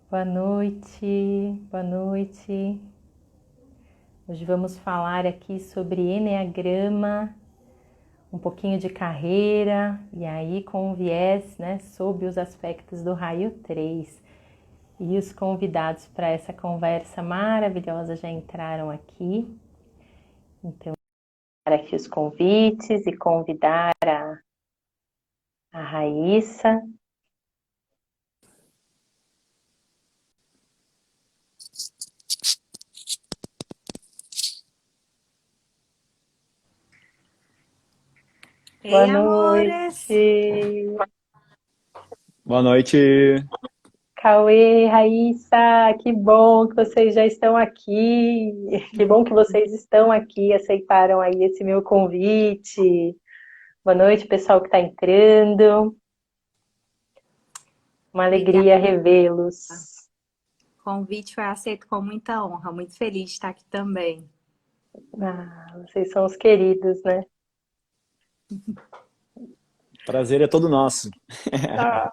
Boa noite, boa noite. Hoje vamos falar aqui sobre enneagrama, um pouquinho de carreira e aí com um viés, né, sob os aspectos do raio 3. E os convidados para essa conversa maravilhosa já entraram aqui. Então, para aqui os convites e convidar a Raíssa. Boa Ei, amores! noite, Boa noite. Cauê, Raíssa, que bom que vocês já estão aqui. Que bom que vocês estão aqui, aceitaram aí esse meu convite. Boa noite, pessoal que está entrando. Uma Obrigada. alegria revê-los. O convite foi aceito com muita honra. Muito feliz de estar aqui também. Ah, vocês são os queridos, né? Prazer é todo nosso. Ah.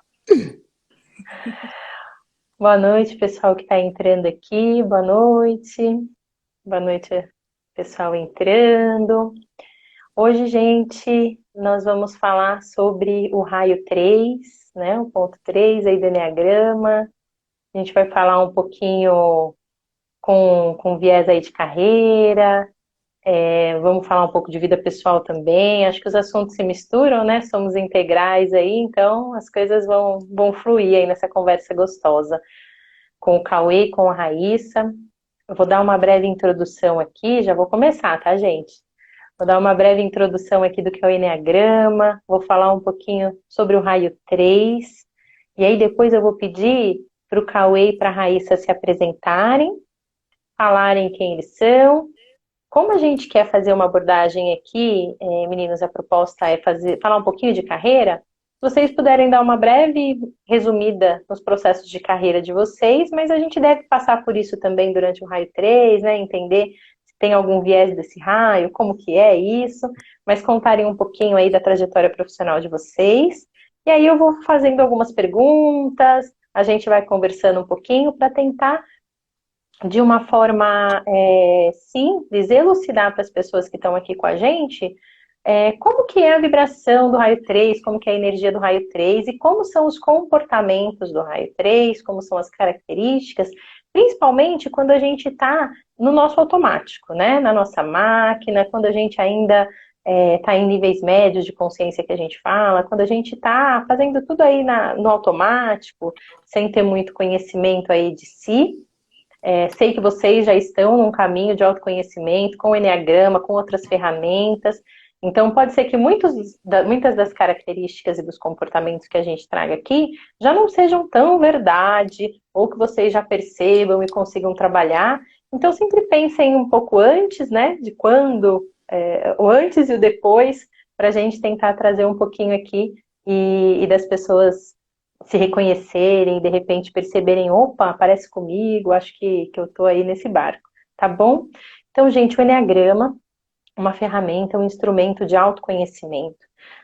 Boa noite, pessoal que está entrando aqui. Boa noite. Boa noite, pessoal entrando. Hoje, gente, nós vamos falar sobre o raio 3, né? O ponto 3 aí do enneagrama. A gente vai falar um pouquinho com viés aí de carreira, vamos falar um pouco de vida pessoal também. Acho que os assuntos se misturam, né? Somos integrais aí, então as coisas vão fluir aí nessa conversa gostosa com o Cauê e com a Raíssa. Eu vou dar uma breve introdução aqui, já vou começar, tá, gente? Vou dar uma breve introdução aqui do que é o enneagrama, vou falar um pouquinho sobre o raio 3, e aí depois eu vou pedir para o Cauê e para a Raíssa se apresentarem, falarem quem eles são. Como a gente quer fazer uma abordagem aqui, meninos, a proposta é falar um pouquinho de carreira. Se vocês puderem dar uma breve resumida nos processos de carreira de vocês, mas a gente deve passar por isso também durante o raio 3, né? Entender se tem algum viés desse raio, como que é isso, mas contarem um pouquinho aí da trajetória profissional de vocês. E aí eu vou fazendo algumas perguntas, a gente vai conversando um pouquinho para tentar de uma forma simples, elucidar para as pessoas que estão aqui com a gente como que é a vibração do raio 3, como que é a energia do raio 3 e como são os comportamentos do raio 3, como são as características, principalmente quando a gente está no nosso automático, né? Na nossa máquina, quando a gente ainda está em níveis médios de consciência que a gente fala, quando a gente está fazendo tudo aí no automático, sem ter muito conhecimento aí de si. Sei que vocês já estão num caminho de autoconhecimento, com o enneagrama, com outras ferramentas. Então, pode ser que muitas das características e dos comportamentos que a gente traga aqui já não sejam tão verdade, ou que vocês já percebam e consigam trabalhar. Então, sempre pensem um pouco antes, né, de quando, o antes e o depois, para a gente tentar trazer um pouquinho aqui e das pessoas se reconhecerem, de repente perceberem, opa, parece comigo, acho que eu tô aí nesse barco, tá bom? Então, gente, o enneagrama, uma ferramenta, um instrumento de autoconhecimento.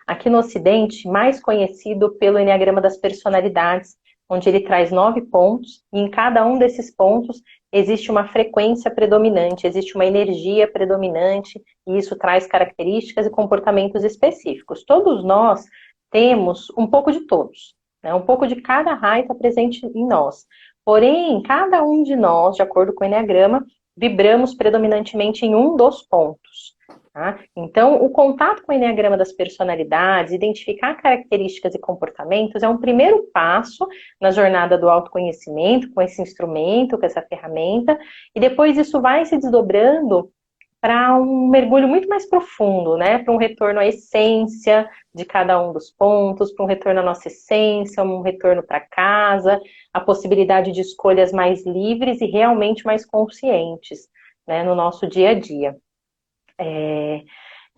Aqui no Ocidente, mais conhecido pelo enneagrama das personalidades, onde ele traz 9 pontos, e em cada um desses pontos existe uma frequência predominante, existe uma energia predominante, e isso traz características e comportamentos específicos. Todos nós temos um pouco de todos, né? Um pouco de cada raio está presente em nós. Porém, cada um de nós, de acordo com o enneagrama, vibramos predominantemente em um dos pontos. Tá? Então, o contato com o enneagrama das personalidades, identificar características e comportamentos é um primeiro passo na jornada do autoconhecimento, com esse instrumento, com essa ferramenta, e depois isso vai se desdobrando para um mergulho muito mais profundo, né? Para um retorno à essência de cada um dos pontos, para um retorno à nossa essência, um retorno para casa, a possibilidade de escolhas mais livres e realmente mais conscientes, né, no nosso dia a dia.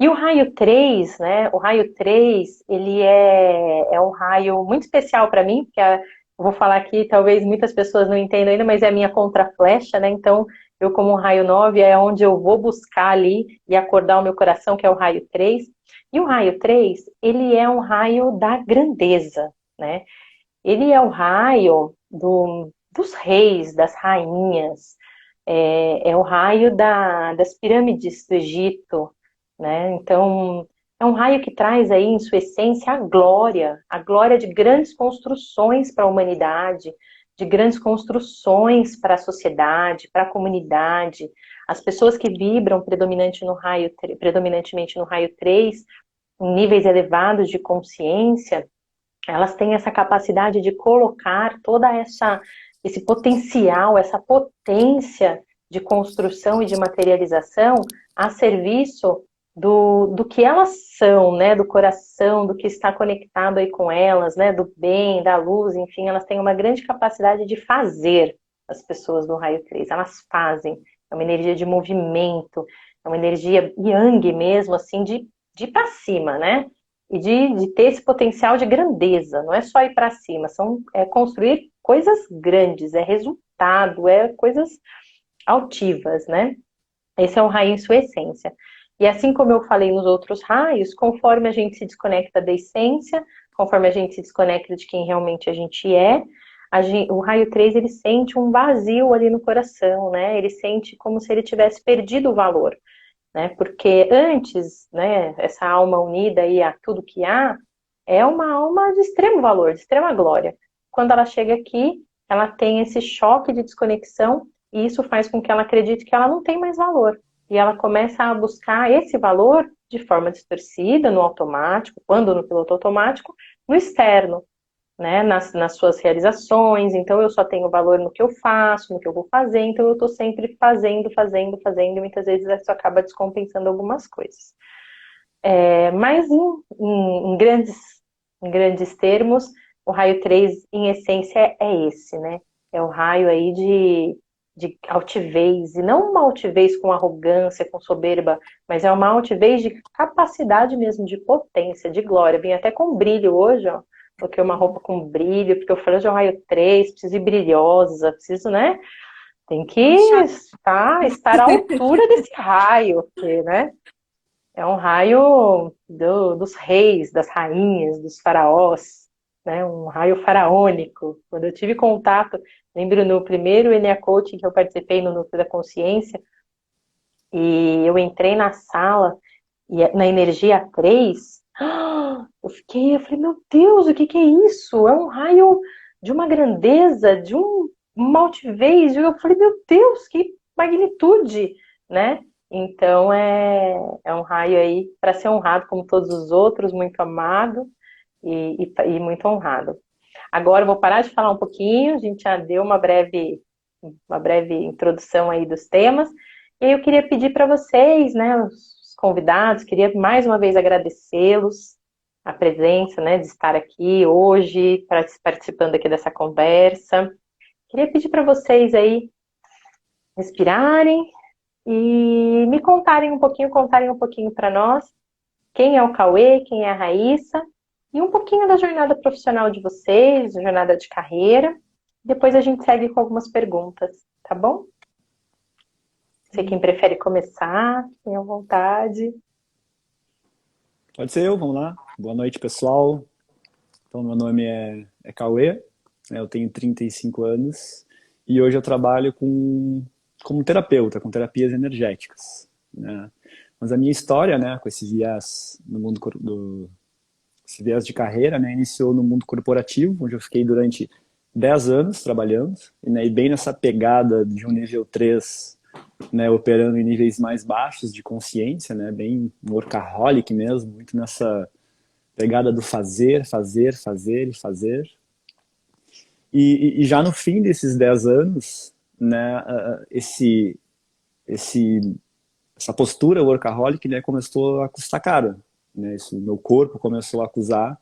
E o raio 3, né? O raio 3, ele é um raio muito especial para mim, porque eu vou falar aqui, talvez muitas pessoas não entendam ainda, mas é a minha contraflecha, né? Então, eu como um raio 9 é onde eu vou buscar ali e acordar o meu coração, que é o raio 3. E o raio 3, ele é um raio da grandeza, né? Ele é o raio dos reis, das rainhas. É o raio das pirâmides do Egito, né? Então, é um raio que traz aí em sua essência a glória de grandes construções para a humanidade, de grandes construções para a sociedade, para a comunidade. As pessoas que vibram predominantemente no raio 3, em níveis elevados de consciência, elas têm essa capacidade de colocar esse potencial, essa potência de construção e de materialização a serviço do que elas são, né, do coração, do que está conectado aí com elas, né, do bem, da luz, enfim, elas têm uma grande capacidade de fazer, as pessoas do raio 3, elas fazem, é uma energia de movimento, é uma energia yang mesmo, assim, de ir para cima, né, e de ter esse potencial de grandeza, não é só ir para cima, é construir coisas grandes, é resultado, é coisas altivas, né? Esse é um raio em sua essência. E assim como eu falei nos outros raios, conforme a gente se desconecta da essência, conforme a gente se desconecta de quem realmente a gente é, o raio 3 ele sente um vazio ali no coração, né? Ele sente como se ele tivesse perdido o valor, né? Porque antes, né, essa alma unida aí a tudo que há, é uma alma de extremo valor, de extrema glória. Quando ela chega aqui, ela tem esse choque de desconexão e isso faz com que ela acredite que ela não tem mais valor. E ela começa a buscar esse valor de forma distorcida, no automático, quando no piloto automático, no externo, né, nas suas realizações. Então eu só tenho valor no que eu faço, no que eu vou fazer, então eu estou sempre fazendo, e muitas vezes isso acaba descompensando algumas coisas. Mas em grandes termos, o raio 3 em essência é esse, né? É o raio aí de altivez, e não uma altivez com arrogância, com soberba, mas é uma altivez de capacidade mesmo, de potência, de glória. Vim até com brilho hoje, ó. Coloquei uma roupa com brilho, porque eu falei, hoje é o raio 3, preciso ir brilhosa, preciso, né? Tem que estar à altura desse raio, porque, né? É um raio dos reis, das rainhas, dos faraós, né? Um raio faraônico. Quando eu tive contato, lembro no primeiro Enea Coaching que eu participei no Núcleo da Consciência, e eu entrei na sala, e na energia 3, eu falei, meu Deus, o que que é isso? É um raio de uma grandeza, uma altivez. Eu falei, meu Deus, que magnitude, né? Então é um raio aí para ser honrado como todos os outros, muito amado e muito honrado. Agora eu vou parar de falar um pouquinho, a gente já deu uma breve introdução aí dos temas. E aí eu queria pedir para vocês, né, os convidados, queria mais uma vez agradecê-los a presença, né, de estar aqui hoje, participando aqui dessa conversa. Queria pedir para vocês aí respirarem e me contarem um pouquinho para nós quem é o Cauê, quem é a Raíssa e um pouquinho da jornada profissional de vocês, jornada de carreira. Depois a gente segue com algumas perguntas, tá bom? Não sei quem prefere começar, tenha vontade. Pode ser eu, vamos lá. Boa noite, pessoal. Então, meu nome é Cauê, né, eu tenho 35 anos e hoje eu trabalho como terapeuta, com terapias energéticas, né? Mas a minha história, né, com esse viés no mundo esse viés de carreira, né, iniciou no mundo corporativo, onde eu fiquei durante 10 anos trabalhando, e bem nessa pegada de um nível 3, né, operando em níveis mais baixos de consciência, né, bem workaholic mesmo, muito nessa pegada do fazer, fazer, fazer e fazer. E já no fim desses 10 anos, né, essa postura workaholic, né, começou a custar caro. Né, meu corpo começou a acusar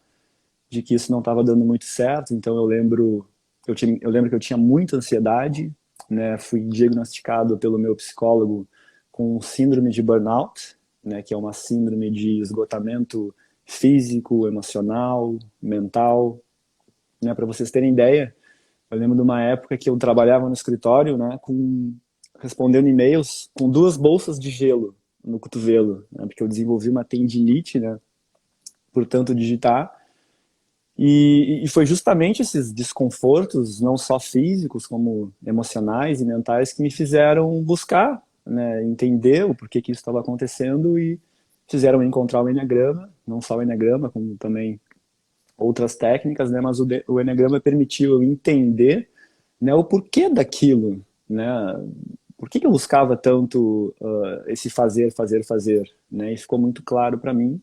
de que isso não estava dando muito certo. Então eu lembro que eu tinha muita ansiedade, né, fui diagnosticado pelo meu psicólogo com síndrome de burnout, né, que é uma síndrome de esgotamento físico, emocional, mental. Né, para vocês terem ideia, eu lembro de uma época que eu trabalhava no escritório, né, respondendo e-mails com 2 bolsas de gelo no cotovelo, né, porque eu desenvolvi uma tendinite, né, por tanto digitar. E foi justamente esses desconfortos, não só físicos, como emocionais e mentais, que me fizeram buscar, né, entender o porquê que isso estava acontecendo e fizeram encontrar o Eneagrama, não só o Eneagrama, como também outras técnicas, né, mas o Eneagrama permitiu eu entender, né, o porquê daquilo, né, por que eu buscava tanto esse fazer, fazer, fazer, né, e ficou muito claro para mim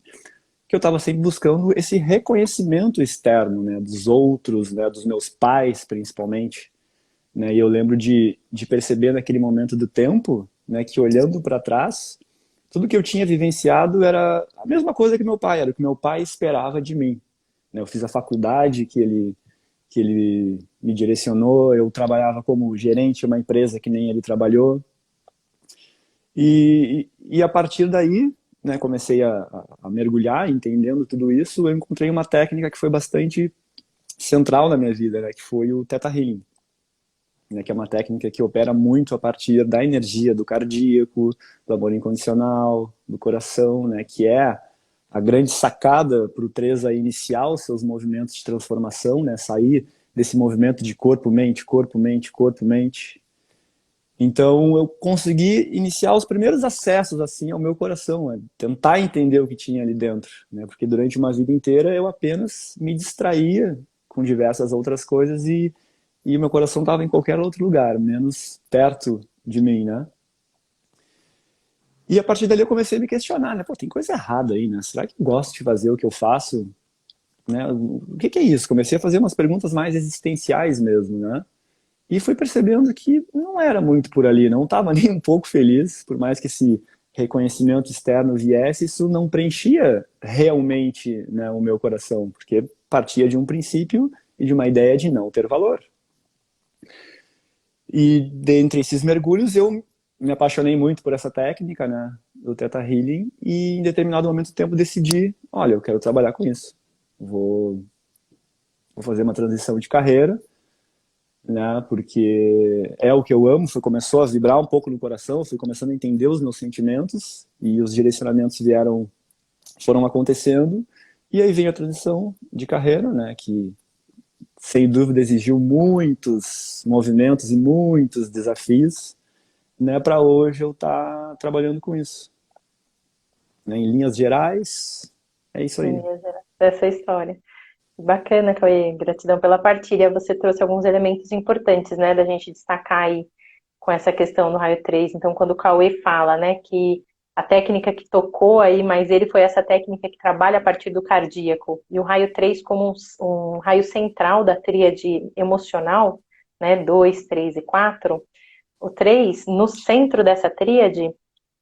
que eu estava sempre buscando esse reconhecimento externo, né, dos outros, né, dos meus pais, principalmente, né, e eu lembro de perceber naquele momento do tempo, né, que olhando para trás, tudo que eu tinha vivenciado era a mesma coisa que meu pai, era o que meu pai esperava de mim, né, eu fiz a faculdade que ele me direcionou, eu trabalhava como gerente de uma empresa que nem ele trabalhou, e a partir daí, né, comecei a mergulhar, entendendo tudo isso, eu encontrei uma técnica que foi bastante central na minha vida, né, que foi o Theta Healing, né, que é uma técnica que opera muito a partir da energia do cardíaco, do amor incondicional, do coração, né, que é a grande sacada para o 3 a iniciar os seus movimentos de transformação, né, sair desse movimento de corpo-mente, corpo-mente, corpo-mente. Então eu consegui iniciar os primeiros acessos assim ao meu coração, né? Tentar entender o que tinha ali dentro, né? Porque durante uma vida inteira eu apenas me distraía com diversas outras coisas e o meu coração estava em qualquer outro lugar, menos perto de mim, né? E a partir dali eu comecei a me questionar, né? Pô, tem coisa errada aí, né? Será que eu gosto de fazer o que eu faço? Né? O que é isso? Comecei a fazer umas perguntas mais existenciais mesmo, né? E fui percebendo que não era muito por ali, não estava nem um pouco feliz, por mais que esse reconhecimento externo viesse, isso não preenchia realmente, né, o meu coração, porque partia de um princípio e de uma ideia de não ter valor. E dentre esses mergulhos eu me apaixonei muito por essa técnica, né, do Theta Healing, e em determinado momento do tempo decidi, olha, eu quero trabalhar com isso. Vou, vou fazer uma transição de carreira, né? Porque é o que eu amo, começou a vibrar um pouco no coração, fui começando a entender os meus sentimentos e os direcionamentos foram acontecendo e aí veio a transição de carreira, né? Que sem dúvida exigiu muitos movimentos e muitos desafios, né? Para hoje eu estar trabalhando com isso, né? Em linhas gerais, é isso aí. Dessa história. Bacana, Cauê. Gratidão pela partilha. Você trouxe alguns elementos importantes, né, da gente destacar aí com essa questão do raio 3. Então, quando o Cauê fala, né, que a técnica que tocou aí, mas ele foi essa técnica que trabalha a partir do cardíaco, e o raio 3 como um raio central da tríade emocional, né, 2, 3 e 4, o 3, no centro dessa tríade,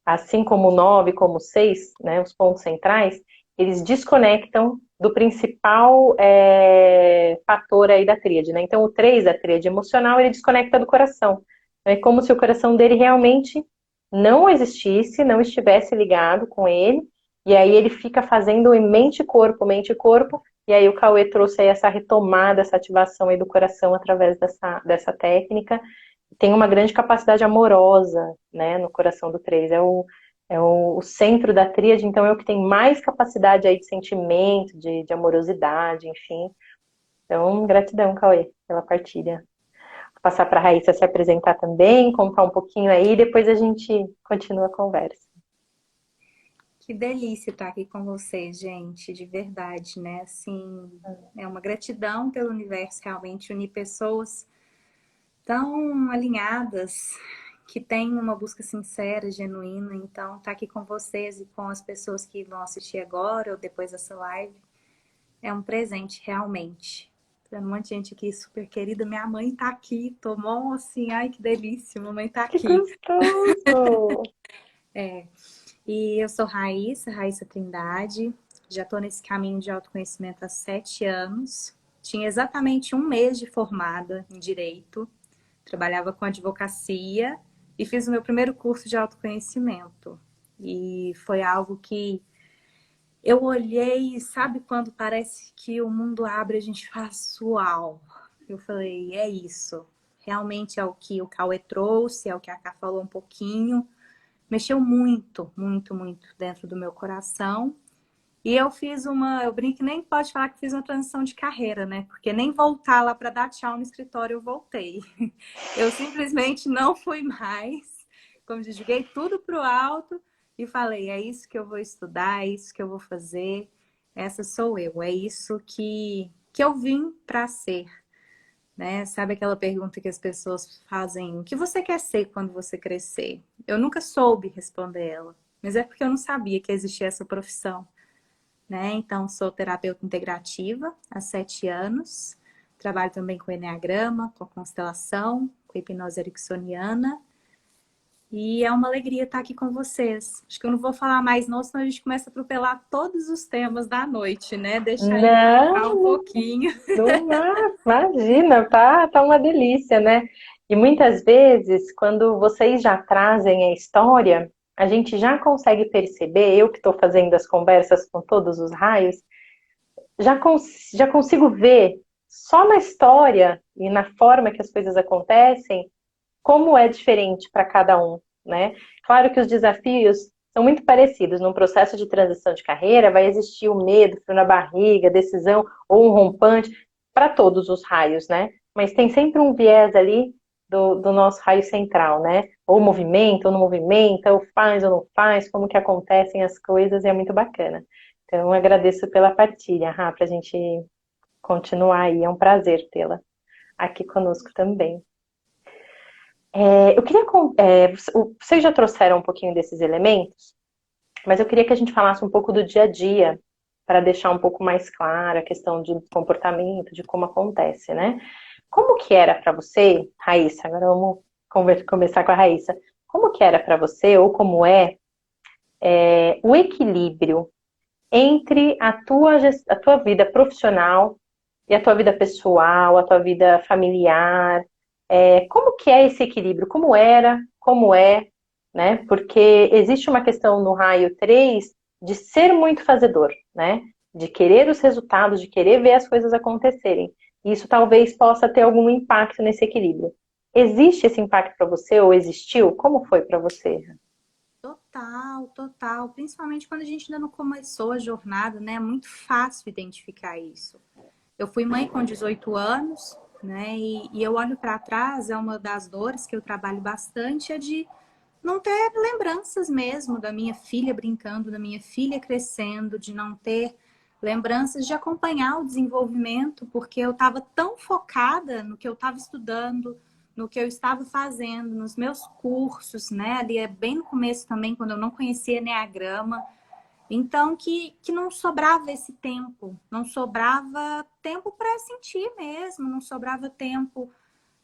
assim como o 9, como o 6, né, os pontos centrais, eles desconectam do principal fator aí da tríade, né? Então, o 3, a tríade emocional, ele desconecta do coração. É como se o coração dele realmente não existisse, não estivesse ligado com ele, e aí ele fica fazendo mente e corpo, e aí o Cauê trouxe aí essa retomada, essa ativação aí do coração através dessa técnica. Tem uma grande capacidade amorosa, né, no coração do 3. É o centro da tríade, então é o que tem mais capacidade aí de sentimento, de amorosidade, enfim. Então, gratidão, Cauê, pela partilha. Vou passar para a Raíssa se apresentar também, contar um pouquinho aí, depois a gente continua a conversa. Que delícia estar aqui com vocês, gente, de verdade, né? Assim, é uma gratidão pelo universo realmente unir pessoas tão alinhadas, que têm uma busca sincera, genuína. Então, estar aqui com vocês e com as pessoas que vão assistir agora ou depois dessa live é um presente, realmente. Tem um monte de gente aqui super querida. Minha mãe tá aqui, tomou assim, ai que delícia, mamãe tá Que aqui. gostoso! E eu sou Raíssa Trindade, já estou nesse caminho de autoconhecimento há 7 anos. Tinha exatamente um mês de formada em Direito, trabalhava com advocacia e fiz o meu primeiro curso de autoconhecimento. E foi algo que eu olhei, sabe quando parece que o mundo abre e a gente faz uau. Eu falei, é isso. Realmente é o que o Cauê trouxe, é o que a Ká falou um pouquinho. Mexeu muito, muito, muito dentro do meu coração. E eu brinco que nem pode falar que fiz uma transição de carreira, né? Porque nem voltar lá para dar tchau no escritório eu voltei. Eu simplesmente não fui mais. Como eu joguei tudo pro alto e falei, é isso que eu vou estudar, é isso que eu vou fazer. Essa sou eu, é isso que eu vim para ser, né? Sabe aquela pergunta que as pessoas fazem, o que você quer ser quando você crescer? Eu nunca soube responder ela, mas é porque eu não sabia que existia essa profissão, né? Então, sou terapeuta integrativa há 7 anos. Trabalho também com enneagrama, com constelação, com hipnose ericksoniana. E é uma alegria estar aqui com vocês. Acho que eu não vou falar mais não, senão a gente começa a atropelar todos os temas da noite, né? Deixar ele brincar um Não, pouquinho. não, imagina, tá uma delícia, né? E muitas vezes, quando vocês já trazem a história, a gente já consegue perceber, eu que estou fazendo as conversas com todos os raios, já consigo ver só na história e na forma que as coisas acontecem, como é diferente para cada um, né? Claro que os desafios são muito parecidos. Num processo de transição de carreira, vai existir o medo, frio na barriga, decisão ou um rompante para todos os raios, né? Mas tem sempre um viés ali do nosso raio central, né? Ou movimenta, ou não movimenta, ou faz ou não faz, como que acontecem as coisas, e é muito bacana. Então, eu agradeço pela partilha, Rá, para a gente continuar aí. É um prazer tê-la aqui conosco também. Eu queria. Vocês já trouxeram um pouquinho desses elementos, mas eu queria que a gente falasse um pouco do dia a dia, para deixar um pouco mais clara a questão de comportamento, de como acontece, né? Como que era para você, Raíssa? Agora vamos começar com a Raíssa. Como que era para você, ou como o equilíbrio entre a tua vida profissional e a tua vida pessoal, a tua vida familiar? Como que é esse equilíbrio? Como era? Como é? Né? Porque existe uma questão no raio 3 de ser muito fazedor, né? De querer os resultados, de querer ver as coisas acontecerem. Isso talvez possa ter algum impacto nesse equilíbrio. Existe esse impacto para você ou existiu? Como foi para você? Total, total. Principalmente quando a gente ainda não começou a jornada, né? É muito fácil identificar isso. Eu fui mãe com 18 anos, né? E eu olho para trás, é uma das dores que eu trabalho bastante, é de não ter lembranças mesmo da minha filha brincando, da minha filha crescendo, de não ter lembranças de acompanhar o desenvolvimento, porque eu estava tão focada no que eu estava estudando, no que eu estava fazendo, nos meus cursos, né? Ali é bem no começo também, quando eu não conhecia Enneagrama. Então, que não sobrava esse tempo, não sobrava tempo para sentir mesmo, não sobrava tempo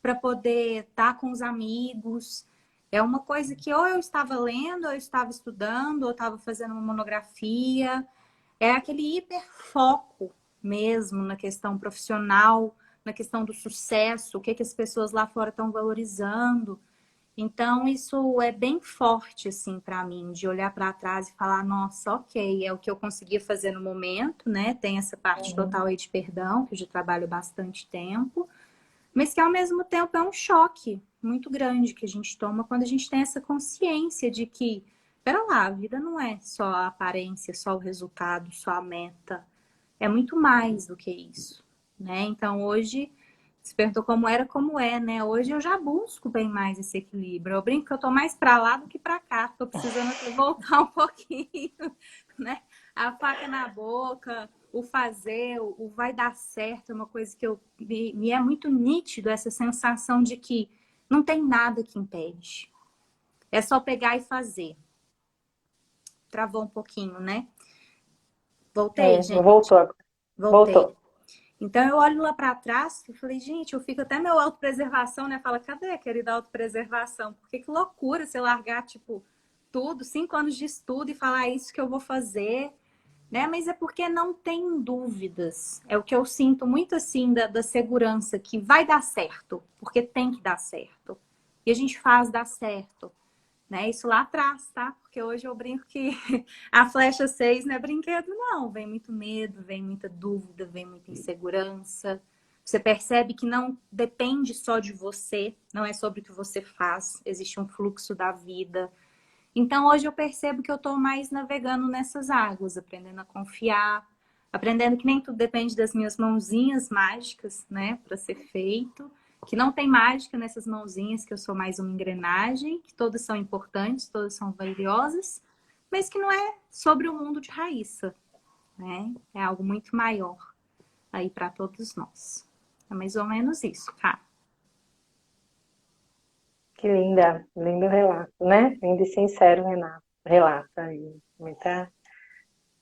para poder estar com os amigos. É uma coisa que ou eu estava lendo, ou eu estava estudando, ou estava fazendo uma monografia. É aquele hiperfoco mesmo na questão profissional, na questão do sucesso, o que as pessoas lá fora estão valorizando. Então, isso é bem forte, assim, para mim, de olhar para trás e falar, nossa, ok, é o que eu conseguia fazer no momento, né? Tem essa parte total aí de perdão, que eu já trabalho bastante tempo, mas que ao mesmo tempo é um choque muito grande que a gente toma quando a gente tem essa consciência de que, pera lá, a vida não é só a aparência, só o resultado, só a meta. É muito mais do que isso, né? Então hoje, se perguntou como é, né? Hoje eu já busco bem mais esse equilíbrio. Eu brinco que eu tô mais para lá do que para cá. Tô precisando até voltar um pouquinho, né? A faca na boca, o fazer, o vai dar certo, é uma coisa que me é muito nítido, essa sensação de que não tem nada que impede. É só pegar e fazer. Travou um pouquinho, né? Voltei, gente. Voltou agora. Voltei. Voltou. Então eu olho lá para trás e falei, gente, eu fico até meu autopreservação, né? Fala, cadê a querida autopreservação? Porque que loucura você largar, tipo, tudo, 5 anos de estudo e falar isso que eu vou fazer, né? Mas é porque não tem dúvidas. É o que eu sinto muito assim da segurança, que vai dar certo, porque tem que dar certo. E a gente faz dar certo. Né? Isso lá atrás, tá? Porque hoje eu brinco que a flecha 6 não é brinquedo, não. Vem muito medo, vem muita dúvida, vem muita insegurança. Você percebe que não depende só de você, não é sobre o que você faz, existe um fluxo da vida. Então hoje eu percebo que eu estou mais navegando nessas águas, aprendendo a confiar, aprendendo que nem tudo depende das minhas mãozinhas mágicas, né, para ser feito, que não tem mágica nessas mãozinhas, que eu sou mais uma engrenagem, que todas são importantes, todas são valiosas, mas que não é sobre o mundo de Raíssa, né? É algo muito maior aí para todos nós. É mais ou menos isso, tá? Que linda, lindo relato, né? Lindo e sincero, Renato. Relato aí, muita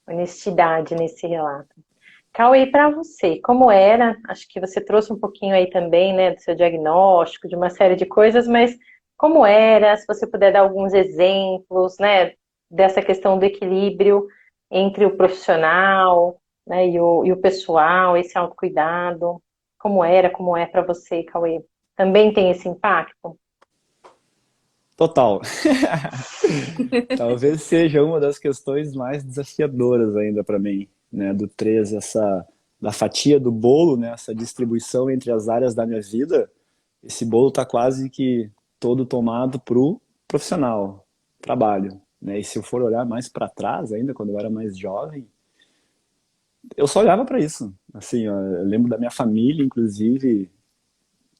honestidade nesse relato. Cauê, para você, como era? Acho que você trouxe um pouquinho aí também, né, do seu diagnóstico, de uma série de coisas, mas como era? Se você puder dar alguns exemplos, né, dessa questão do equilíbrio entre o profissional, né, e o pessoal, esse autocuidado. Como era, como é para você, Cauê? Também tem esse impacto? Total. Talvez seja uma das questões mais desafiadoras ainda para mim, né, do 3, da fatia do bolo, né, essa distribuição entre as áreas da minha vida. Esse bolo está quase que todo tomado pro profissional, trabalho, né? E se eu for olhar mais para trás ainda, quando eu era mais jovem, eu só olhava para isso. Assim, ó, eu lembro da minha família, inclusive,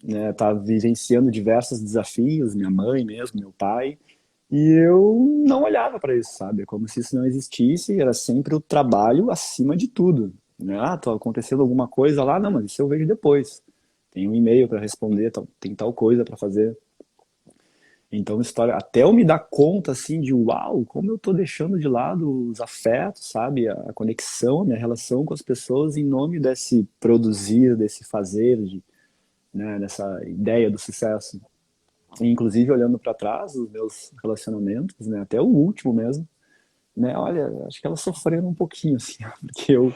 né, tá vivenciando diversos desafios, minha mãe mesmo, meu pai, e eu não olhava para isso, sabe? É como se isso não existisse, era sempre o trabalho acima de tudo, né? Ah, tá acontecendo alguma coisa lá, não, mas isso eu vejo depois. Tem um e-mail para responder, tem tal coisa para fazer. Então, história, até eu me dar conta, assim, de uau, como eu tô deixando de lado os afetos, sabe? A conexão, a minha relação com as pessoas em nome desse produzir, desse fazer, né, dessa ideia do sucesso. E, inclusive, olhando para trás, os meus relacionamentos, né, até o último mesmo, né, olha, acho que elas sofreram um pouquinho, assim, porque eu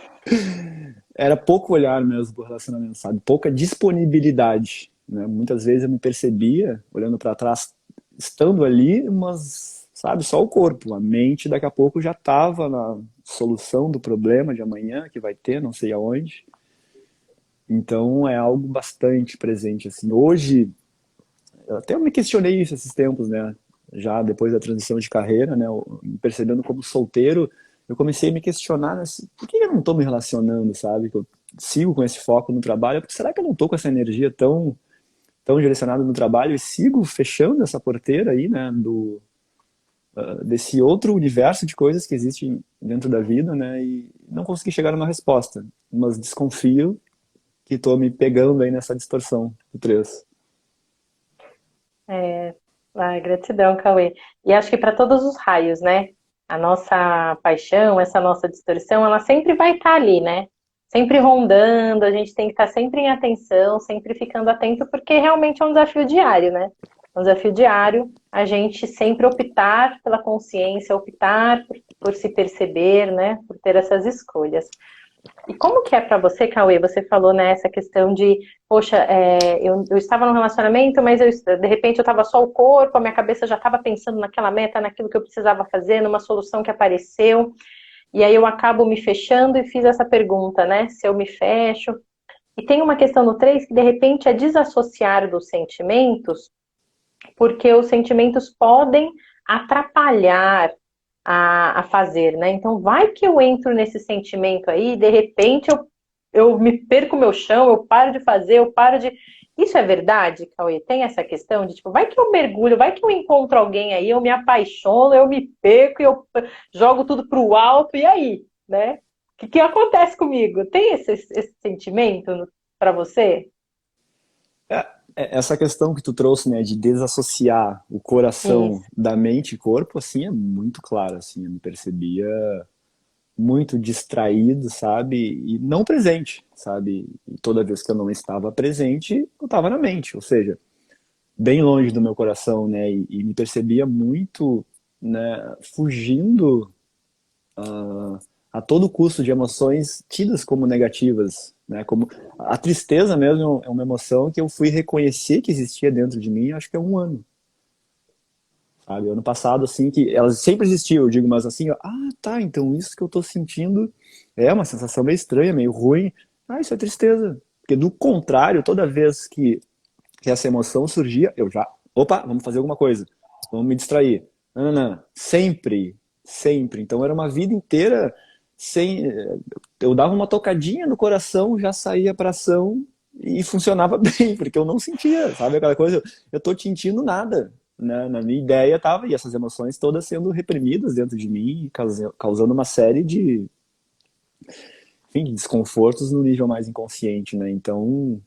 era pouco olhar mesmo pro relacionamento, sabe? Pouca disponibilidade, né? Muitas vezes eu me percebia, olhando para trás, estando ali, mas, sabe, só o corpo. A mente, daqui a pouco, já estava na solução do problema de amanhã, que vai ter, não sei aonde. Então, é algo bastante presente, assim. Hoje, eu até me questionei isso esses tempos, né? Já depois da transição de carreira, né? Me percebendo como solteiro, eu comecei a me questionar, né, por que eu não estou me relacionando, sabe? Que eu sigo com esse foco no trabalho, porque será que eu não estou com essa energia tão direcionada no trabalho e sigo fechando essa porteira aí, né? Desse outro universo de coisas que existem dentro da vida, né? E não consegui chegar numa resposta, mas desconfio que estou me pegando aí nessa distorção do 3. É, ai, gratidão, Cauê. E acho que para todos os raios, né? A nossa paixão, essa nossa distorção, ela sempre vai estar ali, né? Sempre rondando, a gente tem que estar sempre em atenção, sempre ficando atento, porque realmente é um desafio diário, né? É um desafio diário a gente sempre optar pela consciência, optar por se perceber, né? Por ter essas escolhas. E como que é para você, Cauê? Você falou nessa questão de, poxa, eu estava num relacionamento, mas de repente eu estava só o corpo, a minha cabeça já estava pensando naquela meta, naquilo que eu precisava fazer, numa solução que apareceu, e aí eu acabo me fechando e fiz essa pergunta, né? Se eu me fecho. E tem uma questão no 3 que de repente é desassociar dos sentimentos, porque os sentimentos podem atrapalhar a fazer, né? Então, vai que eu entro nesse sentimento aí, de repente eu me perco meu chão, eu paro de fazer, eu paro de. Isso é verdade, Cauê? Tem essa questão de, tipo, vai que eu mergulho, vai que eu encontro alguém aí, eu me apaixono, eu me perco, eu jogo tudo pro alto, e aí, né? O que acontece comigo? Tem esse sentimento para você? Essa questão que tu trouxe, né, de desassociar o coração Isso. da mente e corpo, assim, é muito claro, assim, eu me percebia muito distraído, sabe, e não presente, sabe, e toda vez que eu não estava presente, eu estava na mente, ou seja, bem longe do meu coração, né, e me percebia muito, né, fugindo a todo custo de emoções tidas como negativas, né? Como a tristeza mesmo é uma emoção que eu fui reconhecer que existia dentro de mim, acho que é um ano, sabe? Ano passado, assim, que elas sempre existiam, eu digo, mas assim, ó, tá, então isso que eu tô sentindo é uma sensação meio estranha, meio ruim. Ah, isso é tristeza. Porque do contrário, toda vez que essa emoção surgia, eu já, opa, vamos fazer alguma coisa, vamos me distrair. Ana, sempre, sempre. Então era uma vida inteira sem. Eu dava uma tocadinha no coração, já saía pra ação e funcionava bem, porque eu não sentia, sabe aquela coisa? Eu tô sentindo nada, né? Na minha ideia tava, e essas emoções todas sendo reprimidas dentro de mim, causando uma série de, enfim, de desconfortos no nível mais inconsciente, né? Então,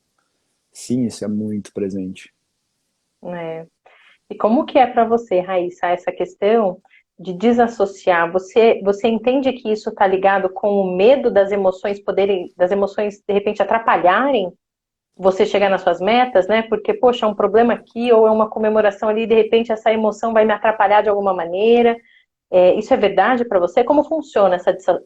sim, isso é muito presente. né? E como que é para você, Raíssa, essa questão de desassociar? Você entende que isso está ligado com o medo das emoções de repente atrapalharem você chegar nas suas metas, né? Porque, poxa, é um problema aqui ou é uma comemoração ali, de repente essa emoção vai me atrapalhar de alguma maneira. Isso é verdade para você? Como funciona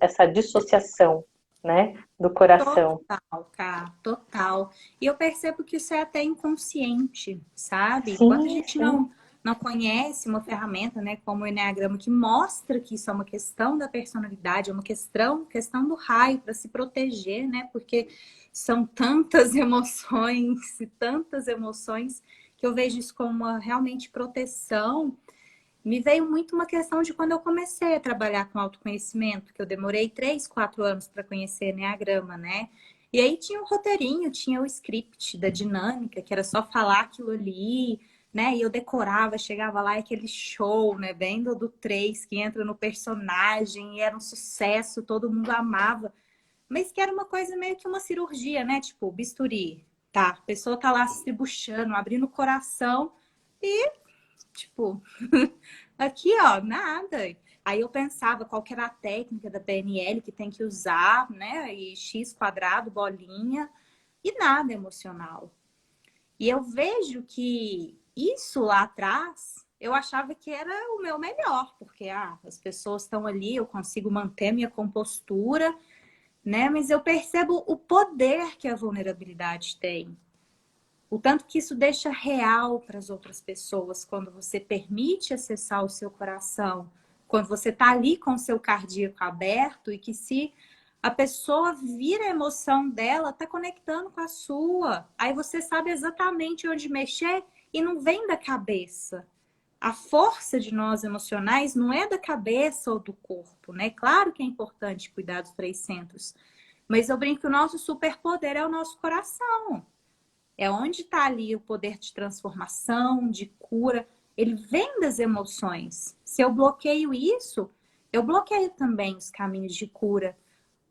essa dissociação, né, do coração? Total, Cá, total. E eu percebo que isso é até inconsciente, sabe? Quando a Sim, gente sim. não conhece uma ferramenta, né, como o Eneagrama, que mostra que isso é uma questão da personalidade, é uma questão do raio para se proteger, né? Porque são tantas emoções e tantas emoções que eu vejo isso como uma realmente proteção. Me veio muito uma questão de quando eu comecei a trabalhar com autoconhecimento, que eu demorei 3, 4 anos para conhecer Enneagrama, né? E aí tinha um roteirinho, tinha o script da dinâmica, que era só falar aquilo ali, né? E eu decorava, chegava lá e aquele show, né? Bem do 3, que entra no personagem, e era um sucesso, todo mundo amava. Mas que era uma coisa meio que uma cirurgia, né? Tipo, bisturi, tá? A pessoa tá lá se estribuchando, abrindo o coração e, tipo, aqui, ó, nada. Aí eu pensava qual que era a técnica da PNL que tem que usar, né? E X quadrado, bolinha, e nada emocional. E eu vejo que isso lá atrás, eu achava que era o meu melhor, porque as pessoas estão ali, eu consigo manter minha compostura, né? Mas eu percebo o poder que a vulnerabilidade tem. O tanto que isso deixa real para as outras pessoas quando você permite acessar o seu coração, quando você está ali com o seu cardíaco aberto e que se a pessoa vira a emoção dela, está conectando com a sua. Aí você sabe exatamente onde mexer e não vem da cabeça. A força de nós emocionais não é da cabeça ou do corpo, né? Claro que é importante cuidar dos 3 centros, mas eu brinco que o nosso superpoder é o nosso coração. É onde está ali o poder de transformação, de cura. Ele vem das emoções. Se eu bloqueio isso, eu bloqueio também os caminhos de cura,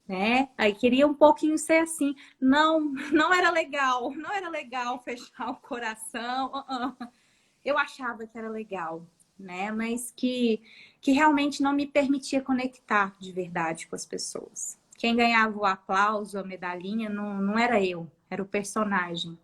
né? Aí queria um pouquinho ser assim. Não, não era legal. Não era legal fechar o coração. Eu achava que era legal, né? Mas que realmente não me permitia conectar de verdade com as pessoas. Quem ganhava o aplauso, a medalhinha, não era eu, era o personagem.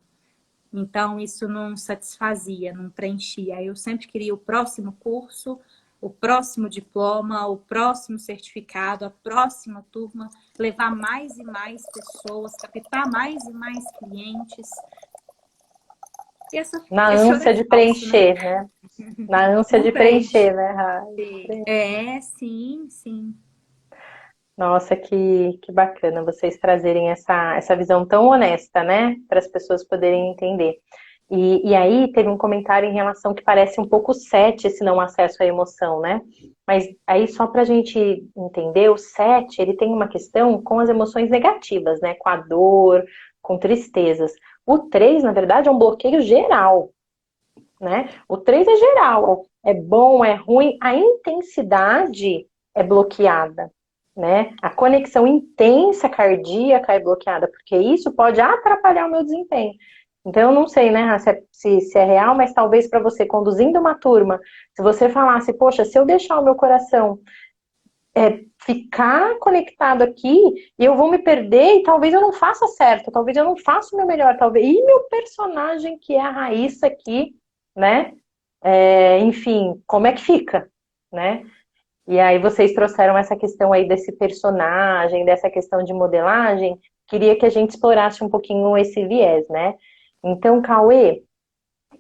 Então, isso não satisfazia, não preenchia. Aí eu sempre queria o próximo curso, o próximo diploma, o próximo certificado, a próxima turma, levar mais e mais pessoas, captar mais e mais clientes. E Na esse choro é ânsia de falso, né? preencher, né? Na ânsia Não de preenche. preencher, né, Ra? É, sim, sim. Nossa, que bacana vocês trazerem essa visão tão honesta, né? Para as pessoas poderem entender. E aí teve um comentário em relação que parece um pouco 7 esse não acesso à emoção, né? Mas aí só para a gente entender, o 7 ele tem uma questão com as emoções negativas, né? Com a dor, com tristezas. O 3 na verdade, é um bloqueio geral, né? O 3 é geral, é bom, é ruim, a intensidade é bloqueada, né? A conexão intensa cardíaca é bloqueada, porque isso pode atrapalhar o meu desempenho. Então, eu não sei, né, se é real, mas talvez para você, conduzindo uma turma, se você falasse, poxa, se eu deixar o meu coração ficar conectado aqui, eu vou me perder e talvez eu não faça certo, talvez eu não faça o meu melhor, talvez. E meu personagem, que é a Raíssa aqui, né? Enfim, como é que fica, né? E aí vocês trouxeram essa questão aí desse personagem, dessa questão de modelagem. Queria que a gente explorasse um pouquinho esse viés, né? Então, Cauê,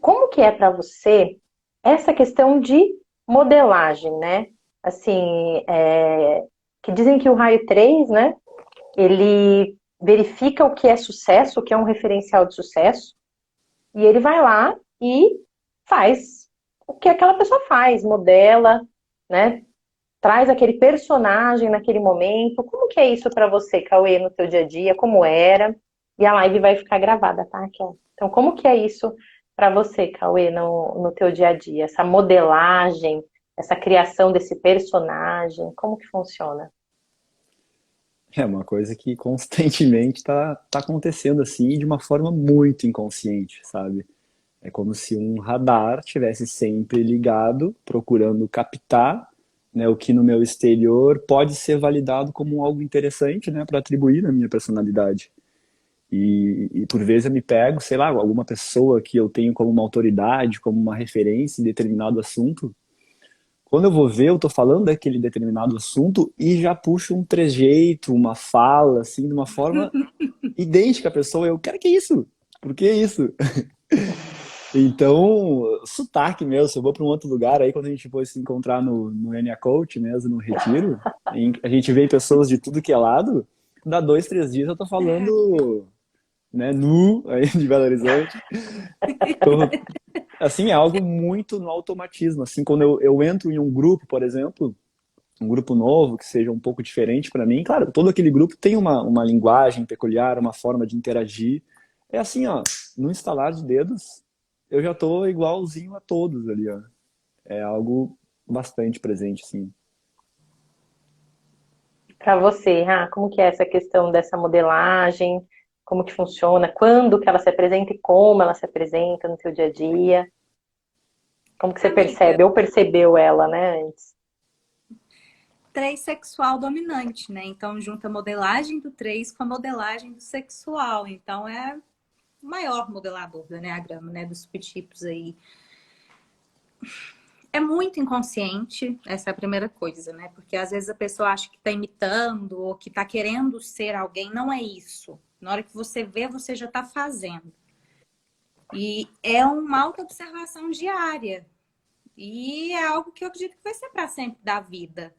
como que é para você essa questão de modelagem, né? Assim, que dizem que o raio 3, né? Ele verifica o que é sucesso, o que é um referencial de sucesso, e ele vai lá e faz. o que aquela pessoa faz, modela, né? Traz aquele personagem naquele momento. Como que é isso para você, Cauê, no teu dia a dia? Como era? E a live vai ficar gravada, tá, Raquel? Então, como que é isso para você, Cauê, no teu dia a dia? Essa modelagem, essa criação desse personagem, como que funciona? É uma coisa que constantemente tá acontecendo assim de uma forma muito inconsciente, sabe? É como se um radar tivesse sempre ligado, procurando captar, né, o que no meu exterior pode ser validado como algo interessante, né, para atribuir na minha personalidade. E por vezes eu me pego, sei lá, alguma pessoa que eu tenho como uma autoridade, como uma referência em determinado assunto. Quando eu vou ver, eu tô falando daquele determinado assunto e já puxo um trejeito, uma fala, assim, de uma forma idêntica à pessoa. Eu quero que é isso? Por que isso? Então, sotaque mesmo, se eu vou para um outro lugar aí, quando a gente for se encontrar no NA Coach mesmo, no retiro, a gente vê pessoas de tudo que é lado, dá 2, 3 dias eu tô falando, né, nu aí de Belo Horizonte. Então, assim, é algo muito no automatismo. Assim, quando eu entro em um grupo, por exemplo, um grupo novo, que seja um pouco diferente para mim, claro, todo aquele grupo tem uma linguagem peculiar, uma forma de interagir. É assim, ó, no instalar de dedos, eu já tô igualzinho a todos ali, ó. É algo bastante presente, sim. Para você, como que é essa questão dessa modelagem? Como que funciona? Quando que ela se apresenta e como ela se apresenta no teu dia a dia? Como que você Amiga, percebe ou percebeu ela, né, antes? 3 sexual dominante, né? Então junta a modelagem do 3 com a modelagem do sexual. Então é o maior modelador do enneagrama, né? Dos subtipos aí. É muito inconsciente, essa é a primeira coisa, né? Porque às vezes a pessoa acha que tá imitando ou que tá querendo ser alguém. Não é isso. Na hora que você vê, você já tá fazendo. E é uma auto-observação diária. E é algo que eu acredito que vai ser para sempre da vida,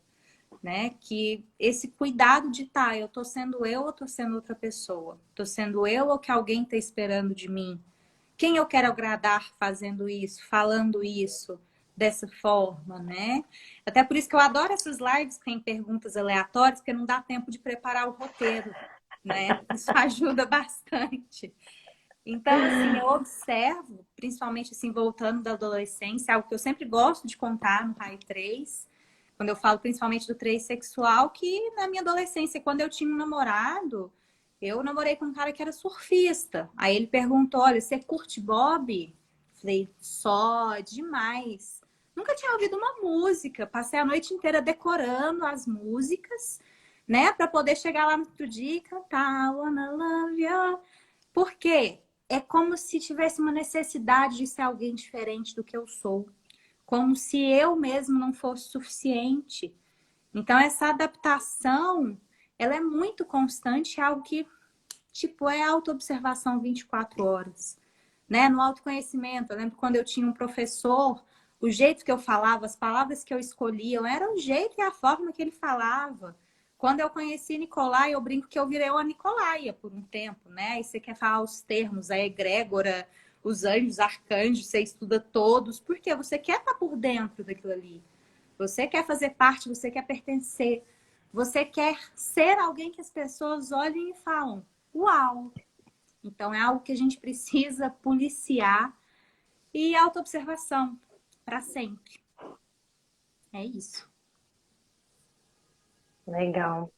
né? Que esse cuidado de eu tô sendo eu ou tô sendo outra pessoa? Tô sendo eu ou que alguém tá esperando de mim? Quem eu quero agradar fazendo isso, falando isso, dessa forma, né? Até por isso que eu adoro essas lives que tem perguntas aleatórias, porque não dá tempo de preparar o roteiro, né? Isso ajuda bastante. Então, assim, eu observo, principalmente assim, voltando da adolescência, algo que eu sempre gosto de contar no Raio 3, quando eu falo principalmente do 3 sexual, que na minha adolescência, quando eu tinha um namorado, eu namorei com um cara que era surfista. Aí ele perguntou: olha, você curte Bob? Falei, só demais. Nunca tinha ouvido uma música. Passei a noite inteira decorando as músicas, né? Para poder chegar lá no outro dia e cantar Wanna Love You. Por quê? É como se tivesse uma necessidade de ser alguém diferente do que eu sou. Como se eu mesmo não fosse suficiente. Então, essa adaptação, ela é muito constante, é algo que, tipo, é autoobservação 24 horas. Né? No autoconhecimento, eu lembro quando eu tinha um professor, o jeito que eu falava, as palavras que eu escolhia, era o jeito e a forma que ele falava. Quando eu conheci Nicolai, eu brinco que eu virei uma Nicolaia por um tempo, né? E você quer falar os termos, a egrégora, os anjos, arcanjos, você estuda todos, porque você quer estar por dentro daquilo ali. Você quer fazer parte, você quer pertencer. Você quer ser alguém que as pessoas olhem e falam: uau! Então é algo que a gente precisa policiar e autoobservação para sempre. É isso. Legal.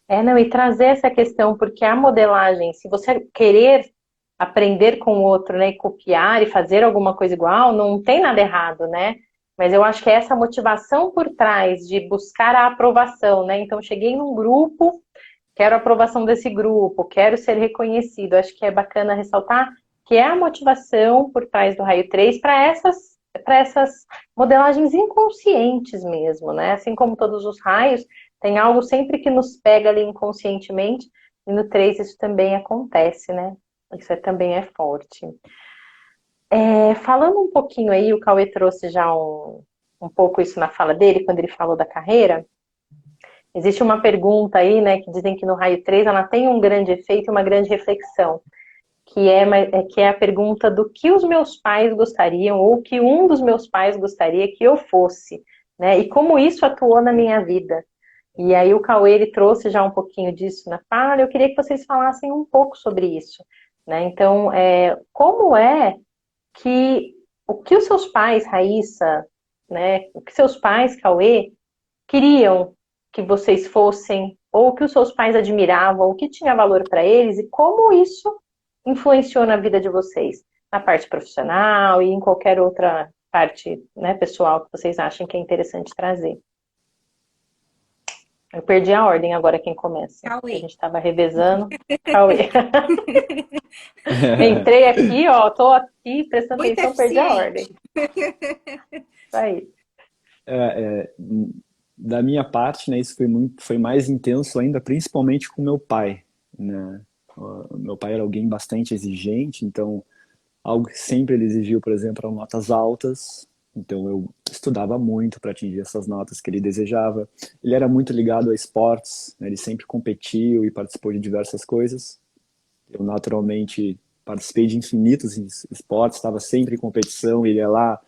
Não, e trazer essa questão, porque a modelagem, se você querer aprender com o outro, né, e copiar e fazer alguma coisa igual, não tem nada errado, né? Mas eu acho que é essa motivação por trás de buscar a aprovação, né? Então, cheguei num grupo, quero a aprovação desse grupo, quero ser reconhecido. Acho que é bacana ressaltar que é a motivação por trás do raio 3 para essas modelagens inconscientes mesmo, né? Assim como todos os raios, tem algo sempre que nos pega ali inconscientemente, e no 3 isso também acontece, né? Isso também é forte. Falando um pouquinho aí, o Cauê trouxe já um pouco isso na fala dele, quando ele falou da carreira. Existe uma pergunta aí, né, que dizem que no raio 3 ela tem um grande efeito e uma grande reflexão, que é a pergunta do que os meus pais gostariam, ou que um dos meus pais gostaria que eu fosse, né? E como isso atuou na minha vida. E aí o Cauê, ele trouxe já um pouquinho disso na fala, eu queria que vocês falassem um pouco sobre isso, né? Então, como é que o que os seus pais, Raíssa, né? O que seus pais, Cauê, queriam que vocês fossem, ou o que os seus pais admiravam, o que tinha valor para eles, e como isso influenciou na vida de vocês, na parte profissional e em qualquer outra parte, né, pessoal que vocês achem que é interessante trazer. Eu perdi a ordem agora quem começa. A Cauê. gente estava revezando. Cauê. Entrei aqui, ó, tô aqui prestando Muito atenção, perdi a ordem. eficiente. Isso aí. Da minha parte, né, isso foi mais intenso ainda, principalmente com meu pai, né? Meu pai era alguém bastante exigente, então algo que sempre ele exigiu, por exemplo, eram notas altas. Então eu estudava muito para atingir essas notas que ele desejava. Ele era muito ligado a esportes, né? Ele sempre competiu e participou de diversas coisas. Eu naturalmente participei de infinitos esportes, estava sempre em competição, ele ia lá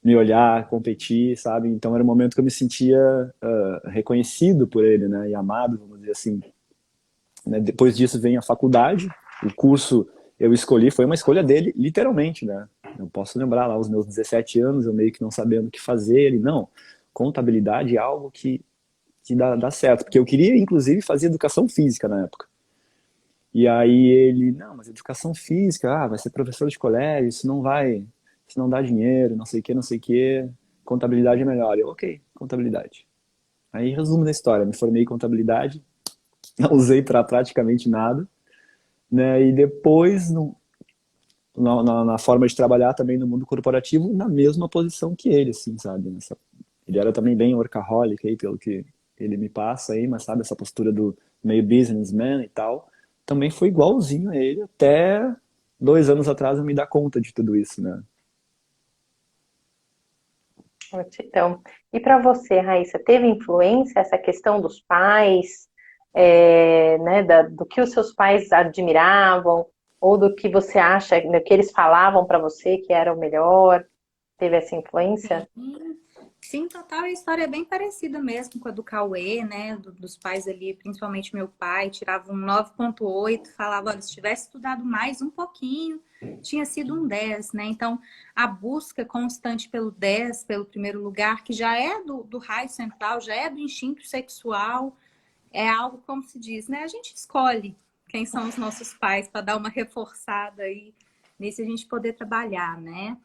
me olhar, competir, sabe? Então era um momento que eu me sentia reconhecido por ele, né? E amado, vamos dizer assim. Né? Depois disso vem a faculdade, o curso eu escolhi, foi uma escolha dele, literalmente, né? Eu posso lembrar lá, aos meus 17 anos, eu meio que não sabendo o que fazer, ele, não, contabilidade é algo que dá certo, porque eu queria, inclusive, fazer educação física na época. E aí ele, não, mas educação física, vai ser professor de colégio, isso não dá dinheiro, não sei o que, não sei o que, contabilidade é melhor. Eu, ok, contabilidade. Aí, resumo da história, me formei em contabilidade, não usei para praticamente nada, né? E depois, na forma de trabalhar também no mundo corporativo, na mesma posição que ele, assim, sabe? Ele era também bem workaholic, aí, pelo que ele me passa aí, mas sabe, essa postura do meio businessman e tal, também foi igualzinho a ele, até 2 anos atrás eu me dar conta de tudo isso, né? Então, e para você, Raíssa, teve influência essa questão dos pais, né, do que os seus pais admiravam, ou do que você acha, do que eles falavam para você que era o melhor? Teve essa influência? Sim, total. A história é bem parecida mesmo com a do Cauê, né? Dos pais ali, principalmente meu pai, tirava um 9,8, falava, olha, se tivesse estudado mais um pouquinho, tinha sido um 10, né? Então, a busca constante pelo 10, pelo primeiro lugar, que já é do raio central, já é do instinto sexual, é algo, como se diz, né? A gente escolhe quem são os nossos pais para dar uma reforçada aí, nisso a gente poder trabalhar, né?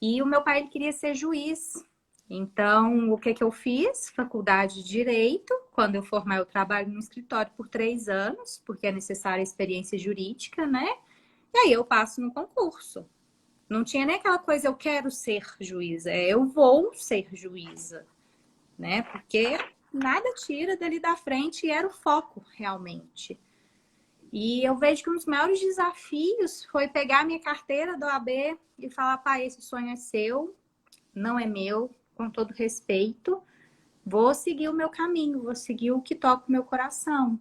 E o meu pai, ele queria ser juiz. Então, o que que eu fiz? Faculdade de Direito. Quando eu formar, eu trabalho no escritório por 3 anos, porque é necessária a experiência jurídica, né? E aí eu passo no concurso. Não tinha nem aquela coisa, eu quero ser juíza. Eu vou ser juíza, né? Porque nada tira dali da frente e era o foco, realmente. E eu vejo que um dos maiores desafios foi pegar a minha carteira do OAB e falar, pai, esse sonho é seu, não é meu, com todo respeito. Vou seguir o meu caminho, vou seguir o que toca o meu coração.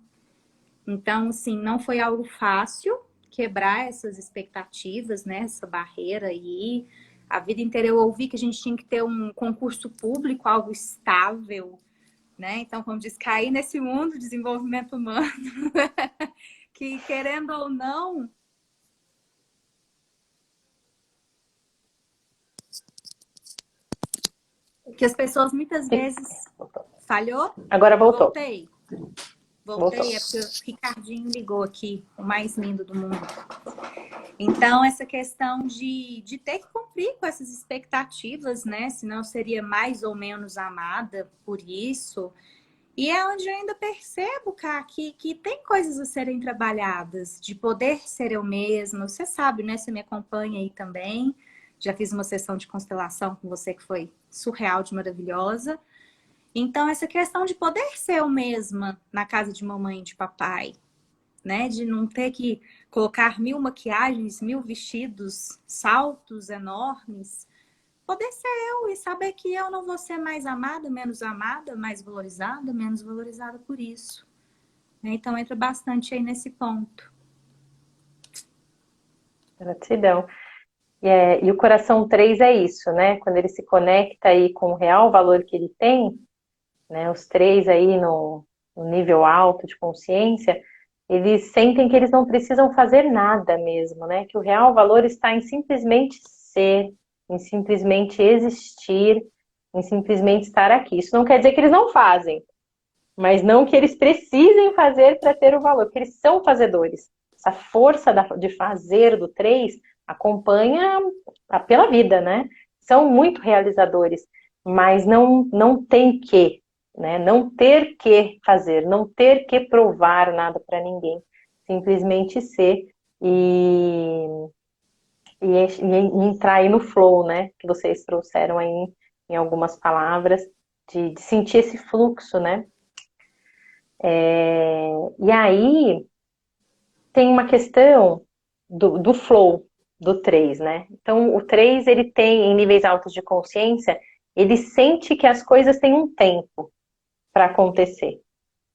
Então, assim, não foi algo fácil quebrar essas expectativas, né? Essa barreira aí. A vida inteira eu ouvi que a gente tinha que ter um concurso público, algo estável, né? Então, como diz, cair nesse mundo de desenvolvimento humano, que querendo ou não, que as pessoas muitas vezes falhou. Agora voltou. Voltei, Voltou. é porque o Ricardinho ligou aqui, o mais lindo do mundo. Então, essa questão de ter que cumprir com essas expectativas, né? Senão eu seria mais ou menos amada por isso. E é onde eu ainda percebo, Cá, que tem coisas a serem trabalhadas, de poder ser eu mesma. Você sabe, né? Você me acompanha aí também. Já fiz uma sessão de constelação com você que foi surreal de maravilhosa. Então, essa questão de poder ser eu mesma na casa de mamãe e de papai, né? De não ter que colocar 1000 maquiagens, 1000 vestidos, saltos enormes. Poder ser eu e saber que eu não vou ser mais amada, mais valorizada, menos valorizada por isso. Então, entra bastante aí nesse ponto. Gratidão. E o coração 3 é isso, né? Quando ele se conecta aí com o real valor que ele tem, né? Os três aí no nível alto de consciência, eles sentem que eles não precisam fazer nada mesmo, né? Que o real valor está em simplesmente ser, em simplesmente existir, em simplesmente estar aqui. Isso não quer dizer que eles não fazem, mas não que eles precisem fazer para ter o valor, porque eles são fazedores. Essa força de fazer do 3 acompanha pela vida, né? São muito realizadores, mas não tem que, né? Não ter que fazer, não ter que provar nada para ninguém, simplesmente ser e, e entrar aí no flow, né? Que vocês trouxeram aí em algumas palavras, de sentir esse fluxo, né? E aí tem uma questão do flow do 3, né? Então, o 3 ele tem, em níveis altos de consciência, ele sente que as coisas têm um tempo para acontecer.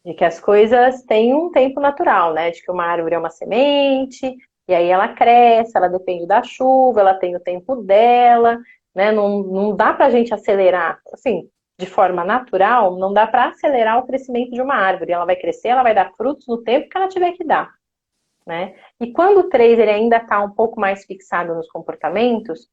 De que as coisas têm um tempo natural, né? De que uma árvore é uma semente, e aí ela cresce, ela depende da chuva, ela tem o tempo dela, né? Não dá para a gente acelerar, assim, de forma natural, não dá para acelerar o crescimento de uma árvore. Ela vai crescer, ela vai dar frutos no tempo que ela tiver que dar, né? E quando o 3 ele ainda está um pouco mais fixado nos comportamentos,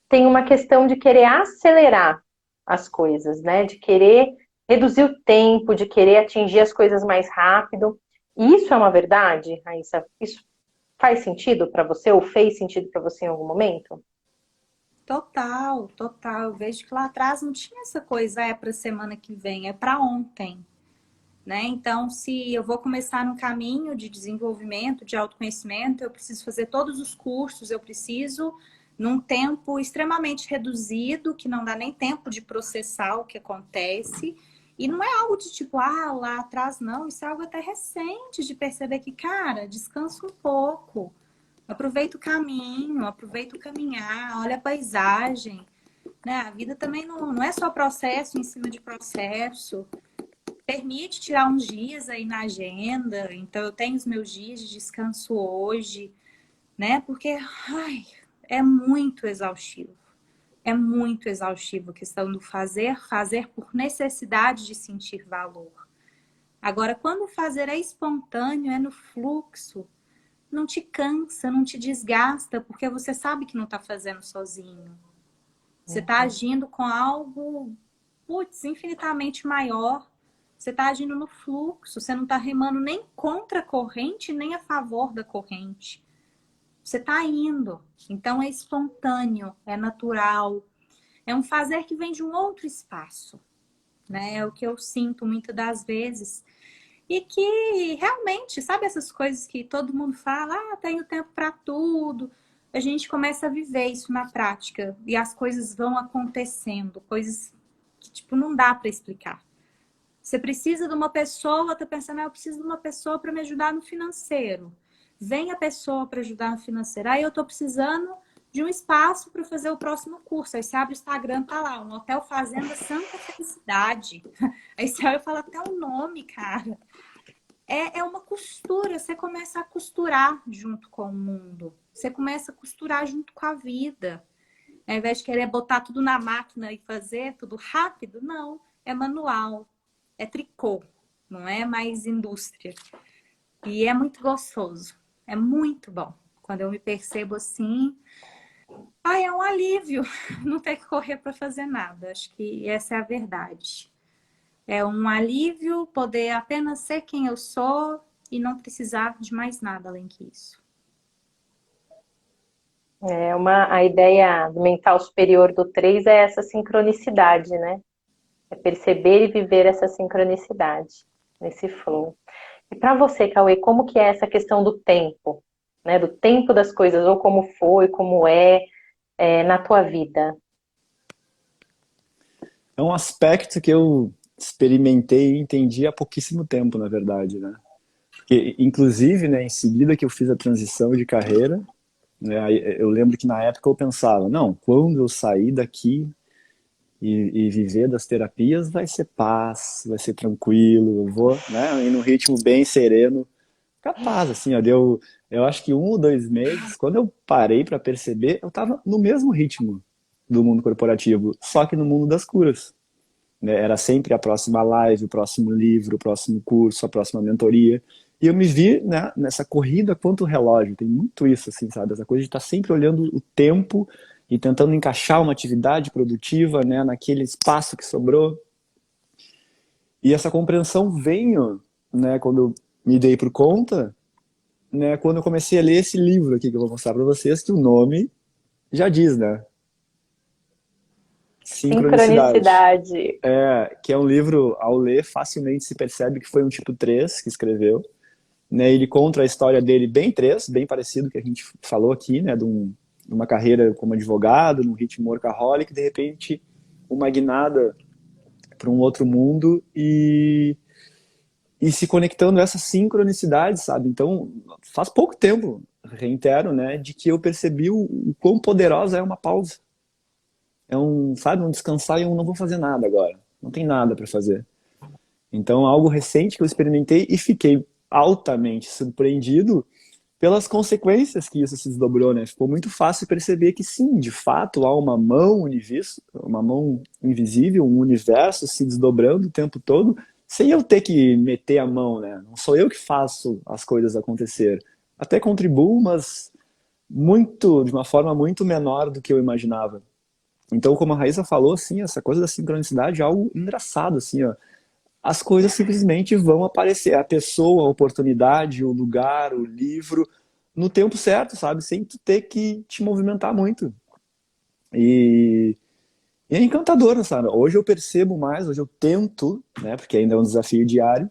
tem uma questão de querer acelerar as coisas, né? De querer reduzir o tempo, de querer atingir as coisas mais rápido. E isso é uma verdade, Raíssa? Isso faz sentido para você ou fez sentido para você em algum momento? Total, total. Eu vejo que lá atrás não tinha essa coisa, é para semana que vem, é para ontem, né? Então, se eu vou começar no caminho de desenvolvimento, de autoconhecimento, eu preciso fazer todos os cursos, eu preciso num tempo extremamente reduzido, que não dá nem tempo de processar o que acontece. E não é algo de tipo, lá atrás não, isso é algo até recente de perceber que, cara, descansa um pouco. Aproveita o caminho, aproveita o caminhar, olha a paisagem, né? A vida também não é só processo em cima de processo. Permite tirar uns dias aí na agenda. Então, eu tenho os meus dias de descanso hoje, né? Porque, é muito exaustivo. É muito exaustivo a questão do fazer por necessidade de sentir valor. Agora, quando o fazer é espontâneo, é no fluxo, não te cansa, não te desgasta, porque você sabe que não está fazendo sozinho. Você está agindo com algo, infinitamente maior. Você está agindo no fluxo, você não está remando nem contra a corrente, nem a favor da corrente. Você está indo. Então é espontâneo, é natural. É um fazer que vem de um outro espaço, né? É o que eu sinto muitas das vezes. E que realmente, sabe essas coisas que todo mundo fala, tenho tempo para tudo. A gente começa a viver isso na prática e as coisas vão acontecendo, coisas que tipo não dá para explicar. Você precisa de uma pessoa, tá pensando, eu preciso de uma pessoa para me ajudar no financeiro. Vem a pessoa para ajudar no financeiro. Aí eu tô precisando de um espaço para fazer o próximo curso. Aí você abre o Instagram, tá lá, um Hotel Fazenda Santa Felicidade. Aí você olha e fala até o nome, cara. É uma costura, você começa a costurar junto com o mundo. Você começa a costurar junto com a vida. Ao invés de querer botar tudo na máquina e fazer tudo rápido, não. É manual, é tricô, não é mais indústria. E é muito gostoso, é muito bom. Quando eu me percebo assim, é um alívio não ter que correr para fazer nada. Acho que essa é a verdade. É um alívio poder apenas ser quem eu sou e não precisar de mais nada além que isso. A ideia do mental superior do 3 é essa sincronicidade, né? É perceber e viver essa sincronicidade, nesse flow. E para você, Cauê, como que é essa questão do tempo, né? Do tempo das coisas, ou como foi, como na tua vida? É um aspecto que eu experimentei e entendi há pouquíssimo tempo, na verdade, né? Porque, inclusive, né, em seguida que eu fiz a transição de carreira, né, eu lembro que na época eu pensava, não, quando eu sair daqui e viver das terapias, vai ser paz, vai ser tranquilo, eu vou, né, ir num ritmo bem sereno Capaz, assim, ó, deu, eu acho que 1 ou 2 meses, quando eu parei para perceber, eu tava no mesmo ritmo do mundo corporativo, só que no mundo das curas, né? Era sempre a próxima live, o próximo livro, o próximo curso, a próxima mentoria. E eu me vi, né, nessa corrida contra o relógio. Tem muito isso, assim, sabe? Essa coisa de estar sempre olhando o tempo e tentando encaixar uma atividade produtiva, né, naquele espaço que sobrou. E essa compreensão veio, né, quando eu me dei por conta, né, quando eu comecei a ler esse livro aqui que eu vou mostrar para vocês, que o nome já diz, né? Sincronicidade. Sincronicidade. Que é um livro, ao ler, facilmente se percebe que foi um tipo 3 que escreveu. Né, ele conta a história dele bem 3, bem parecido que a gente falou aqui, né, de uma carreira como advogado, num ritmo workaholic, de repente uma guinada para um outro mundo e se conectando a essa sincronicidade, sabe? Então, faz pouco tempo, reitero, né, de que eu percebi o quão poderosa é uma pausa. É um, sabe, um descansar e eu não vou fazer nada agora. Não tem nada para fazer. Então, algo recente que eu experimentei e fiquei altamente surpreendido pelas consequências que isso se desdobrou, né? Ficou muito fácil perceber que sim, de fato, há uma mão invisível, um universo se desdobrando o tempo todo, sem eu ter que meter a mão, né? Não sou eu que faço as coisas acontecer. Até contribuo, mas muito, de uma forma muito menor do que eu imaginava. Então, como a Raíssa falou, assim, essa coisa da sincronicidade é algo engraçado, assim, ó. As coisas simplesmente vão aparecer. A pessoa, a oportunidade, o lugar, o livro, no tempo certo, sabe? Sem tu ter que te movimentar muito. E, e é encantador, sabe? Hoje eu percebo mais, hoje eu tento, né? Porque ainda é um desafio diário,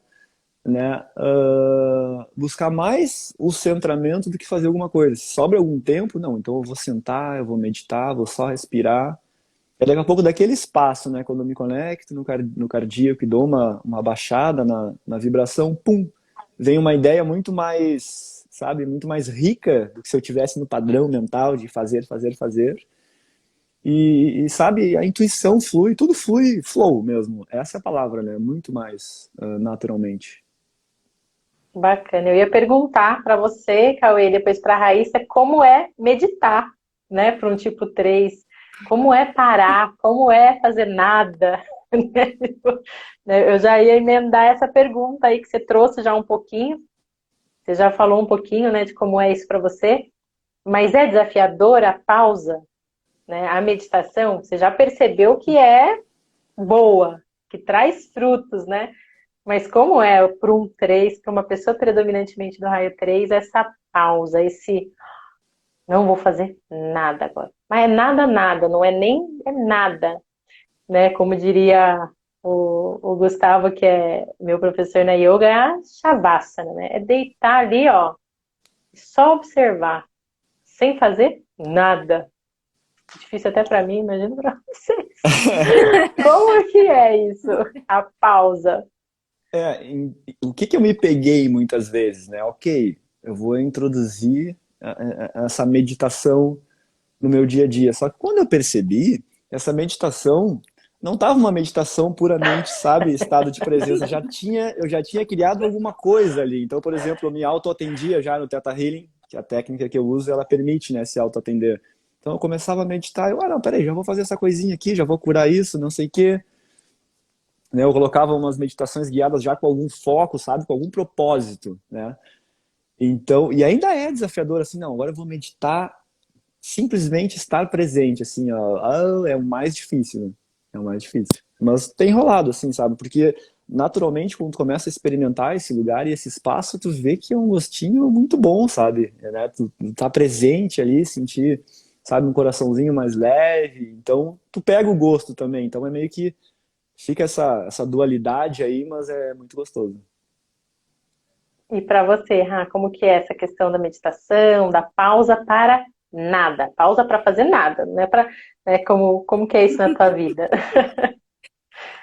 né? Buscar mais o centramento do que fazer alguma coisa. Se sobra algum tempo, não. Então eu vou sentar, eu vou meditar, vou só respirar. É daqui a pouco daquele espaço, né? Quando eu me conecto no cardíaco e dou uma baixada na vibração, pum, vem uma ideia muito mais, sabe, muito mais rica do que se eu tivesse no padrão mental de fazer, fazer, fazer. Sabe, a intuição flui, tudo flui, flow mesmo. Essa é a palavra, né? Muito mais naturalmente. Bacana. Eu ia perguntar para você, Cauê, depois para a Raíssa, como é meditar, né, para um tipo 3. Como é parar? Como é fazer nada? Eu já ia emendar essa pergunta aí que você trouxe já um pouquinho. Você já falou um pouquinho, né, de como é isso para você. Mas é desafiador a pausa, né? A meditação, você já percebeu que é boa, que traz frutos, né? Mas como é para um 3, para uma pessoa predominantemente do raio 3, essa pausa, esse não vou fazer nada agora. Mas é nada, nada, não é nem é nada, né? Como diria o Gustavo, que é meu professor na yoga, é a shavasana, né? É deitar ali, ó, só observar, sem fazer nada. Difícil até para mim, imagino para vocês. Como que é isso? A pausa. O que eu me peguei muitas vezes, né? Ok, eu vou introduzir essa meditação no meu dia a dia. Só que quando eu percebi, essa meditação não estava uma meditação puramente, sabe, estado de presença. Eu já tinha criado alguma coisa ali. Então, por exemplo, eu me auto-atendia já no Theta Healing, que é a técnica que eu uso, ela permite, né, se auto-atender. Então eu começava a meditar, não, peraí, já vou fazer essa coisinha aqui, já vou curar isso, não sei o quê. Né, eu colocava umas meditações guiadas já com algum foco, sabe, com algum propósito, né? Então, e ainda é desafiador, assim, não, agora eu vou meditar simplesmente estar presente, assim, ó, é o mais difícil, né? É o mais difícil. Mas tem rolado, assim, sabe? Porque, naturalmente, quando tu começa a experimentar esse lugar e esse espaço, tu vê que é um gostinho muito bom, sabe? Né? Tu tá presente ali, sentir, sabe, um coraçãozinho mais leve. Então, tu pega o gosto também. Então, é meio que fica essa dualidade aí, mas é muito gostoso. E para você, Rá, como que é essa questão da meditação, da pausa para nada? Pausa para fazer nada, não é para, né, como que é isso na tua vida?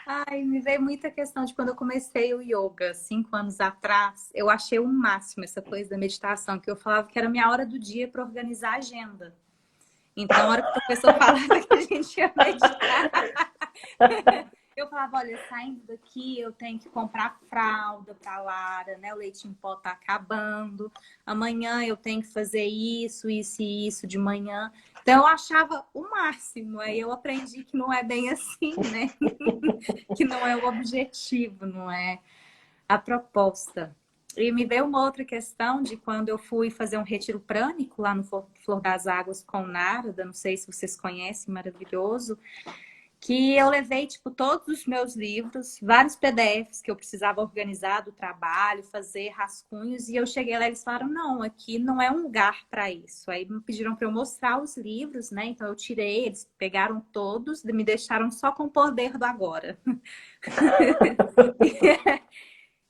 Ai, me veio muita questão de quando eu comecei o yoga, 5 anos atrás, eu achei o máximo essa coisa da meditação, que eu falava que era a minha hora do dia para organizar a agenda. Então, a hora que a pessoa falava que a gente ia meditar, Eu falava, olha, saindo daqui eu tenho que comprar fralda para Lara, né? O leite em pó tá acabando. Amanhã eu tenho que fazer isso, isso e isso de manhã. Então eu achava o máximo. Aí eu aprendi que não é bem assim, né? Que não é o objetivo, não é a proposta. E me veio uma outra questão de quando eu fui fazer um retiro prânico lá no Flor das Águas com Narada, não sei se vocês conhecem, maravilhoso, que eu levei, tipo, todos os meus livros, vários PDFs que eu precisava organizar do trabalho, fazer rascunhos, e eu cheguei lá e eles falaram, não, aqui não é um lugar para isso. Aí me pediram para eu mostrar os livros, né? Então eu tirei, eles pegaram todos, me deixaram só com o poder do agora.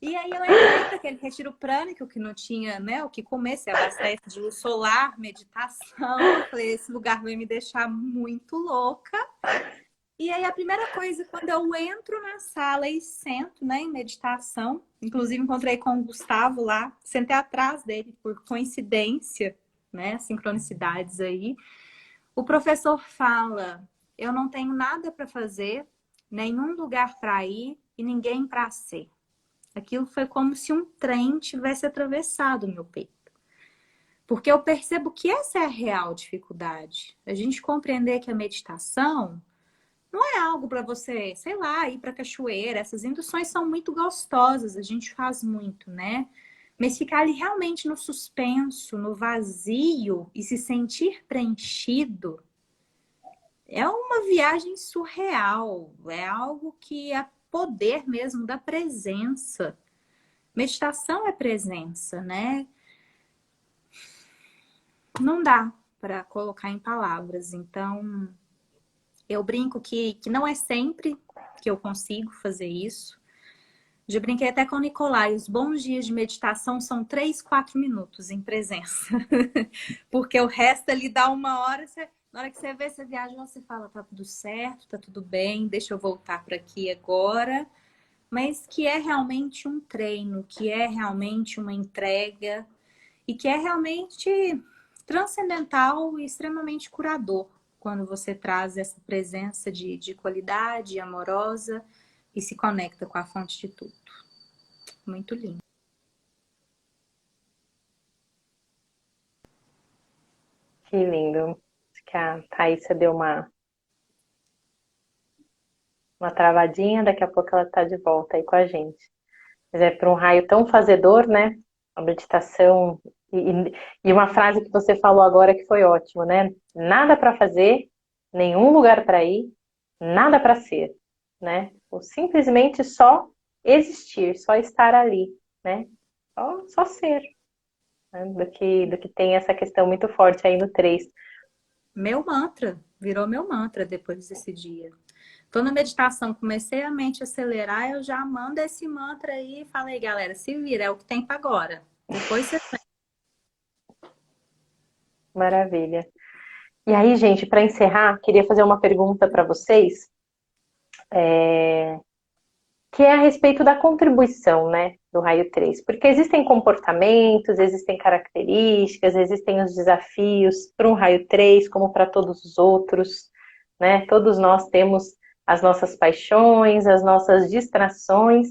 E aí eu entrei para aquele retiro prânico que não tinha, né, o que comer, se abastece de luz solar, meditação. Eu falei, esse lugar vai me deixar muito louca. E aí a primeira coisa, quando eu entro na sala e sento, né, em meditação, inclusive encontrei com o Gustavo lá, sentei atrás dele por coincidência, né, sincronicidades aí. O professor fala, eu não tenho nada para fazer, nenhum lugar para ir e ninguém para ser. Aquilo foi como se um trem tivesse atravessado o meu peito. Porque eu percebo que essa é a real dificuldade. A gente compreender que a meditação não é algo para você, sei lá, ir para cachoeira. Essas induções são muito gostosas, a gente faz muito, né? Mas ficar ali realmente no suspenso, no vazio e se sentir preenchido é uma viagem surreal. É algo que é poder mesmo da presença. Meditação é presença, né? Não dá para colocar em palavras. Então, eu brinco que não é sempre que eu consigo fazer isso. Já brinquei até com o Nicolai. Os bons dias de meditação são 3, 4 minutos em presença. Porque o resto ali dá uma hora, na hora que você vê, você viaja, você fala, tá tudo certo, tá tudo bem, deixa eu voltar para aqui agora. Mas que é realmente um treino, que é realmente uma entrega e que é realmente transcendental e extremamente curador quando você traz essa presença de qualidade amorosa e se conecta com a fonte de tudo. Muito lindo. Que lindo. Acho que a Thaísa deu uma travadinha, daqui a pouco ela está de volta aí com a gente. Mas é para um raio tão fazedor, né? A meditação. E uma frase que você falou agora que foi ótimo, né? Nada para fazer, nenhum lugar para ir, nada para ser, né? Ou simplesmente só existir, só estar ali, né? Só ser, né? Do que tem essa questão muito forte aí no 3. Meu mantra, virou meu mantra depois desse dia. Tô na meditação, comecei a mente acelerar, eu já mando esse mantra aí e falei, galera, se vira, é o que tem para agora. Depois você Maravilha. E aí, gente, para encerrar, queria fazer uma pergunta para vocês, que é a respeito da contribuição, né, do raio 3. Porque existem comportamentos, existem características, existem os desafios para um raio 3, como para todos os outros, né? Todos nós temos as nossas paixões, as nossas distrações,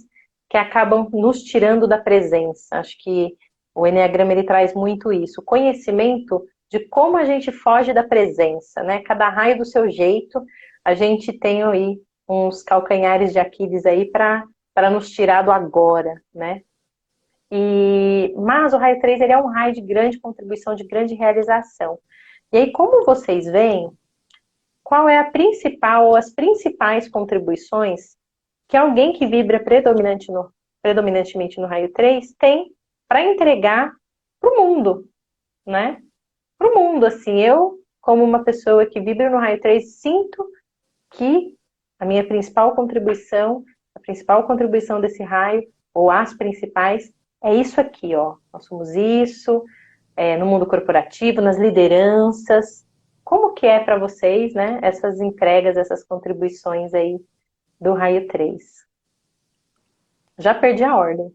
que acabam nos tirando da presença. Acho que o Eneagrama ele traz muito isso, o conhecimento de como a gente foge da presença, né? Cada raio do seu jeito, a gente tem aí uns calcanhares de Aquiles aí para nos tirar do agora, né? Mas o raio 3 ele é um raio de grande contribuição, de grande realização. E aí, como vocês veem, qual é a principal ou as principais contribuições que alguém que vibra predominantemente no raio 3 tem para entregar para o mundo, né? Para o mundo, assim, eu, como uma pessoa que vibra no raio 3, sinto que a minha principal contribuição, a principal contribuição desse raio, ou as principais, é isso aqui, ó. Nós somos isso, no mundo corporativo, nas lideranças. Como que é para vocês, né, essas entregas, essas contribuições aí do raio 3? Já perdi a ordem.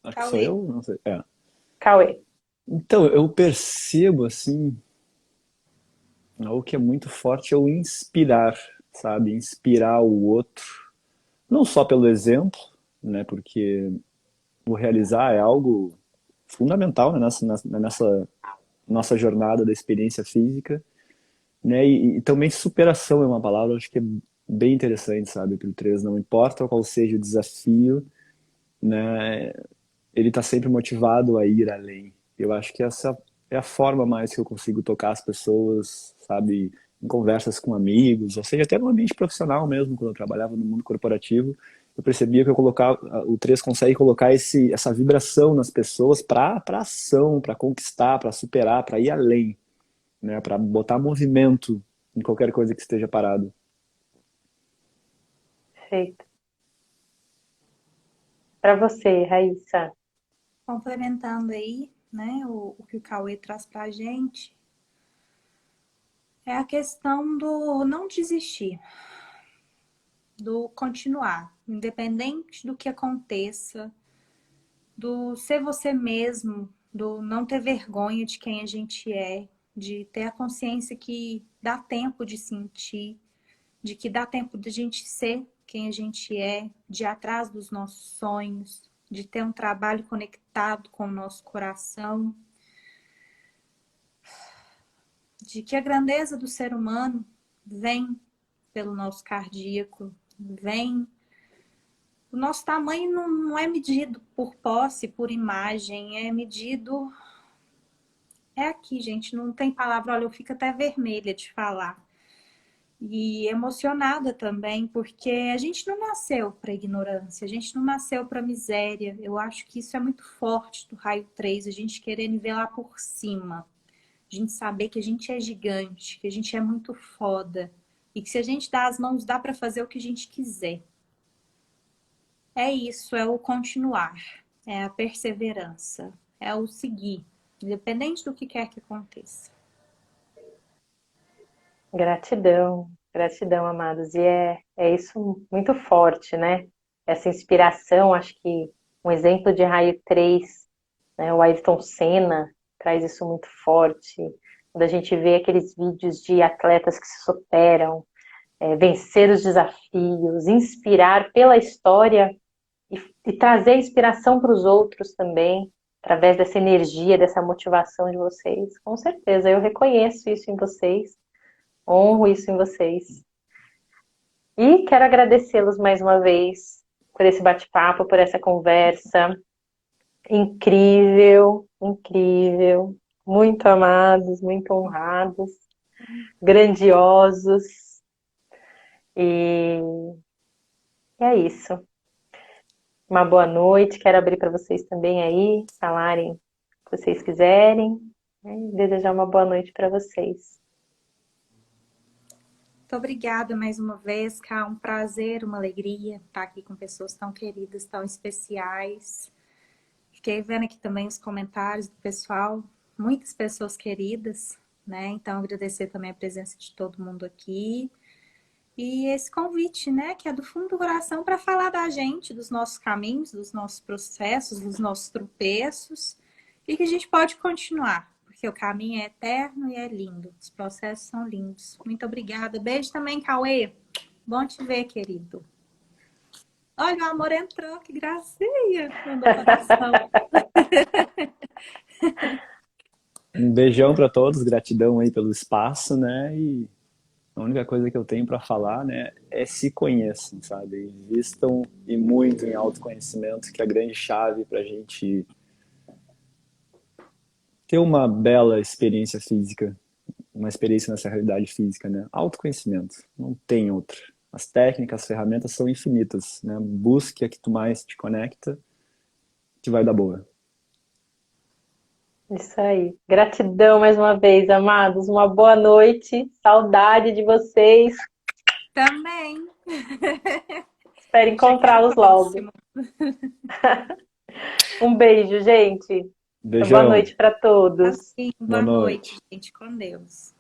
Acho que sou Cauê. eu? Não sei. É. Cauê. Então, eu percebo, assim, algo que é muito forte é o inspirar. sabe? Inspirar o outro, não só pelo exemplo, né? Porque o realizar é algo fundamental, né, nessa nossa jornada da experiência física, né? E também superação é uma palavra, eu acho que é bem interessante, sabe, para o 3, não importa qual seja o desafio, né? Ele está sempre motivado a ir além. Eu acho que essa é a forma mais que eu consigo tocar as pessoas, sabe, em conversas com amigos, ou seja, até no ambiente profissional mesmo, quando eu trabalhava no mundo corporativo, eu percebia que eu colocava, o 3 consegue colocar essa vibração nas pessoas para ação, para conquistar, para superar, para ir além, né, para botar movimento em qualquer coisa que esteja parado. Perfeito. Para você, Raíssa. Complementando aí, né, o que o Cauê traz para a gente, é a questão do não desistir, do continuar, independente do que aconteça, do ser você mesmo, do não ter vergonha de quem a gente é, de ter a consciência que dá tempo de sentir, de que dá tempo de a gente ser quem a gente é, de ir atrás dos nossos sonhos, de ter um trabalho conectado com o nosso coração, de que a grandeza do ser humano vem pelo nosso cardíaco, vem. O nosso tamanho não é medido por posse, por imagem, é medido. É aqui, gente, não tem palavra. Olha, eu fico até vermelha de falar. E emocionada também, porque a gente não nasceu para ignorância, a gente não nasceu para miséria. Eu acho que isso é muito forte do raio 3, a gente querer nivelar por cima. A gente saber que a gente é gigante, que a gente é muito foda. E que se a gente dá as mãos, dá para fazer o que a gente quiser. É isso, é o continuar, é a perseverança, é o seguir, independente do que quer que aconteça. Gratidão, gratidão, amados. E é isso muito forte, né? Essa inspiração, acho que um exemplo de raio 3, né? O Ayrton Senna traz isso muito forte. Quando a gente vê aqueles vídeos de atletas que se superam, vencer os desafios, inspirar pela história e trazer inspiração para os outros também, através dessa energia, dessa motivação de vocês. Com certeza, eu reconheço isso em vocês. Honro isso em vocês. E quero agradecê-los mais uma vez por esse bate-papo, por essa conversa. Incrível, incrível. Muito amados, muito honrados, grandiosos. E é isso. Uma boa noite. Quero abrir para vocês também aí, falarem o que vocês quiserem. E desejar uma boa noite para vocês. Muito obrigada mais uma vez, Ká. Um prazer, uma alegria estar aqui com pessoas tão queridas, tão especiais. Fiquei vendo aqui também os comentários do pessoal, muitas pessoas queridas, né? Então, agradecer também a presença de todo mundo aqui. E esse convite, né, que é do fundo do coração para falar da gente, dos nossos caminhos, dos nossos processos, dos nossos tropeços, e que a gente pode continuar, porque o caminho é eterno e é lindo, os processos são lindos. Muito obrigada. Beijo também, Cauê. Bom te ver, querido. Olha, o amor entrou, que gracinha. Mandou coração. Um beijão para todos, gratidão aí pelo espaço, né? E a única coisa que eu tenho para falar, né, é se conheçam, sabe? Invistam e muito em autoconhecimento, que é a grande chave para a gente ter uma bela experiência física, uma experiência nessa realidade física, né? Autoconhecimento, não tem outra. As técnicas, as ferramentas são infinitas, né? Busque a que tu mais te conecta, que vai dar boa. Isso aí. Gratidão mais uma vez, amados. Uma boa noite. Saudade de vocês. Também. Espero Já quero o encontrá-los logo. próximo. Um beijo, gente. Boa Beijão, noite para todos. Assim, boa boa noite, noite. gente. Com Deus.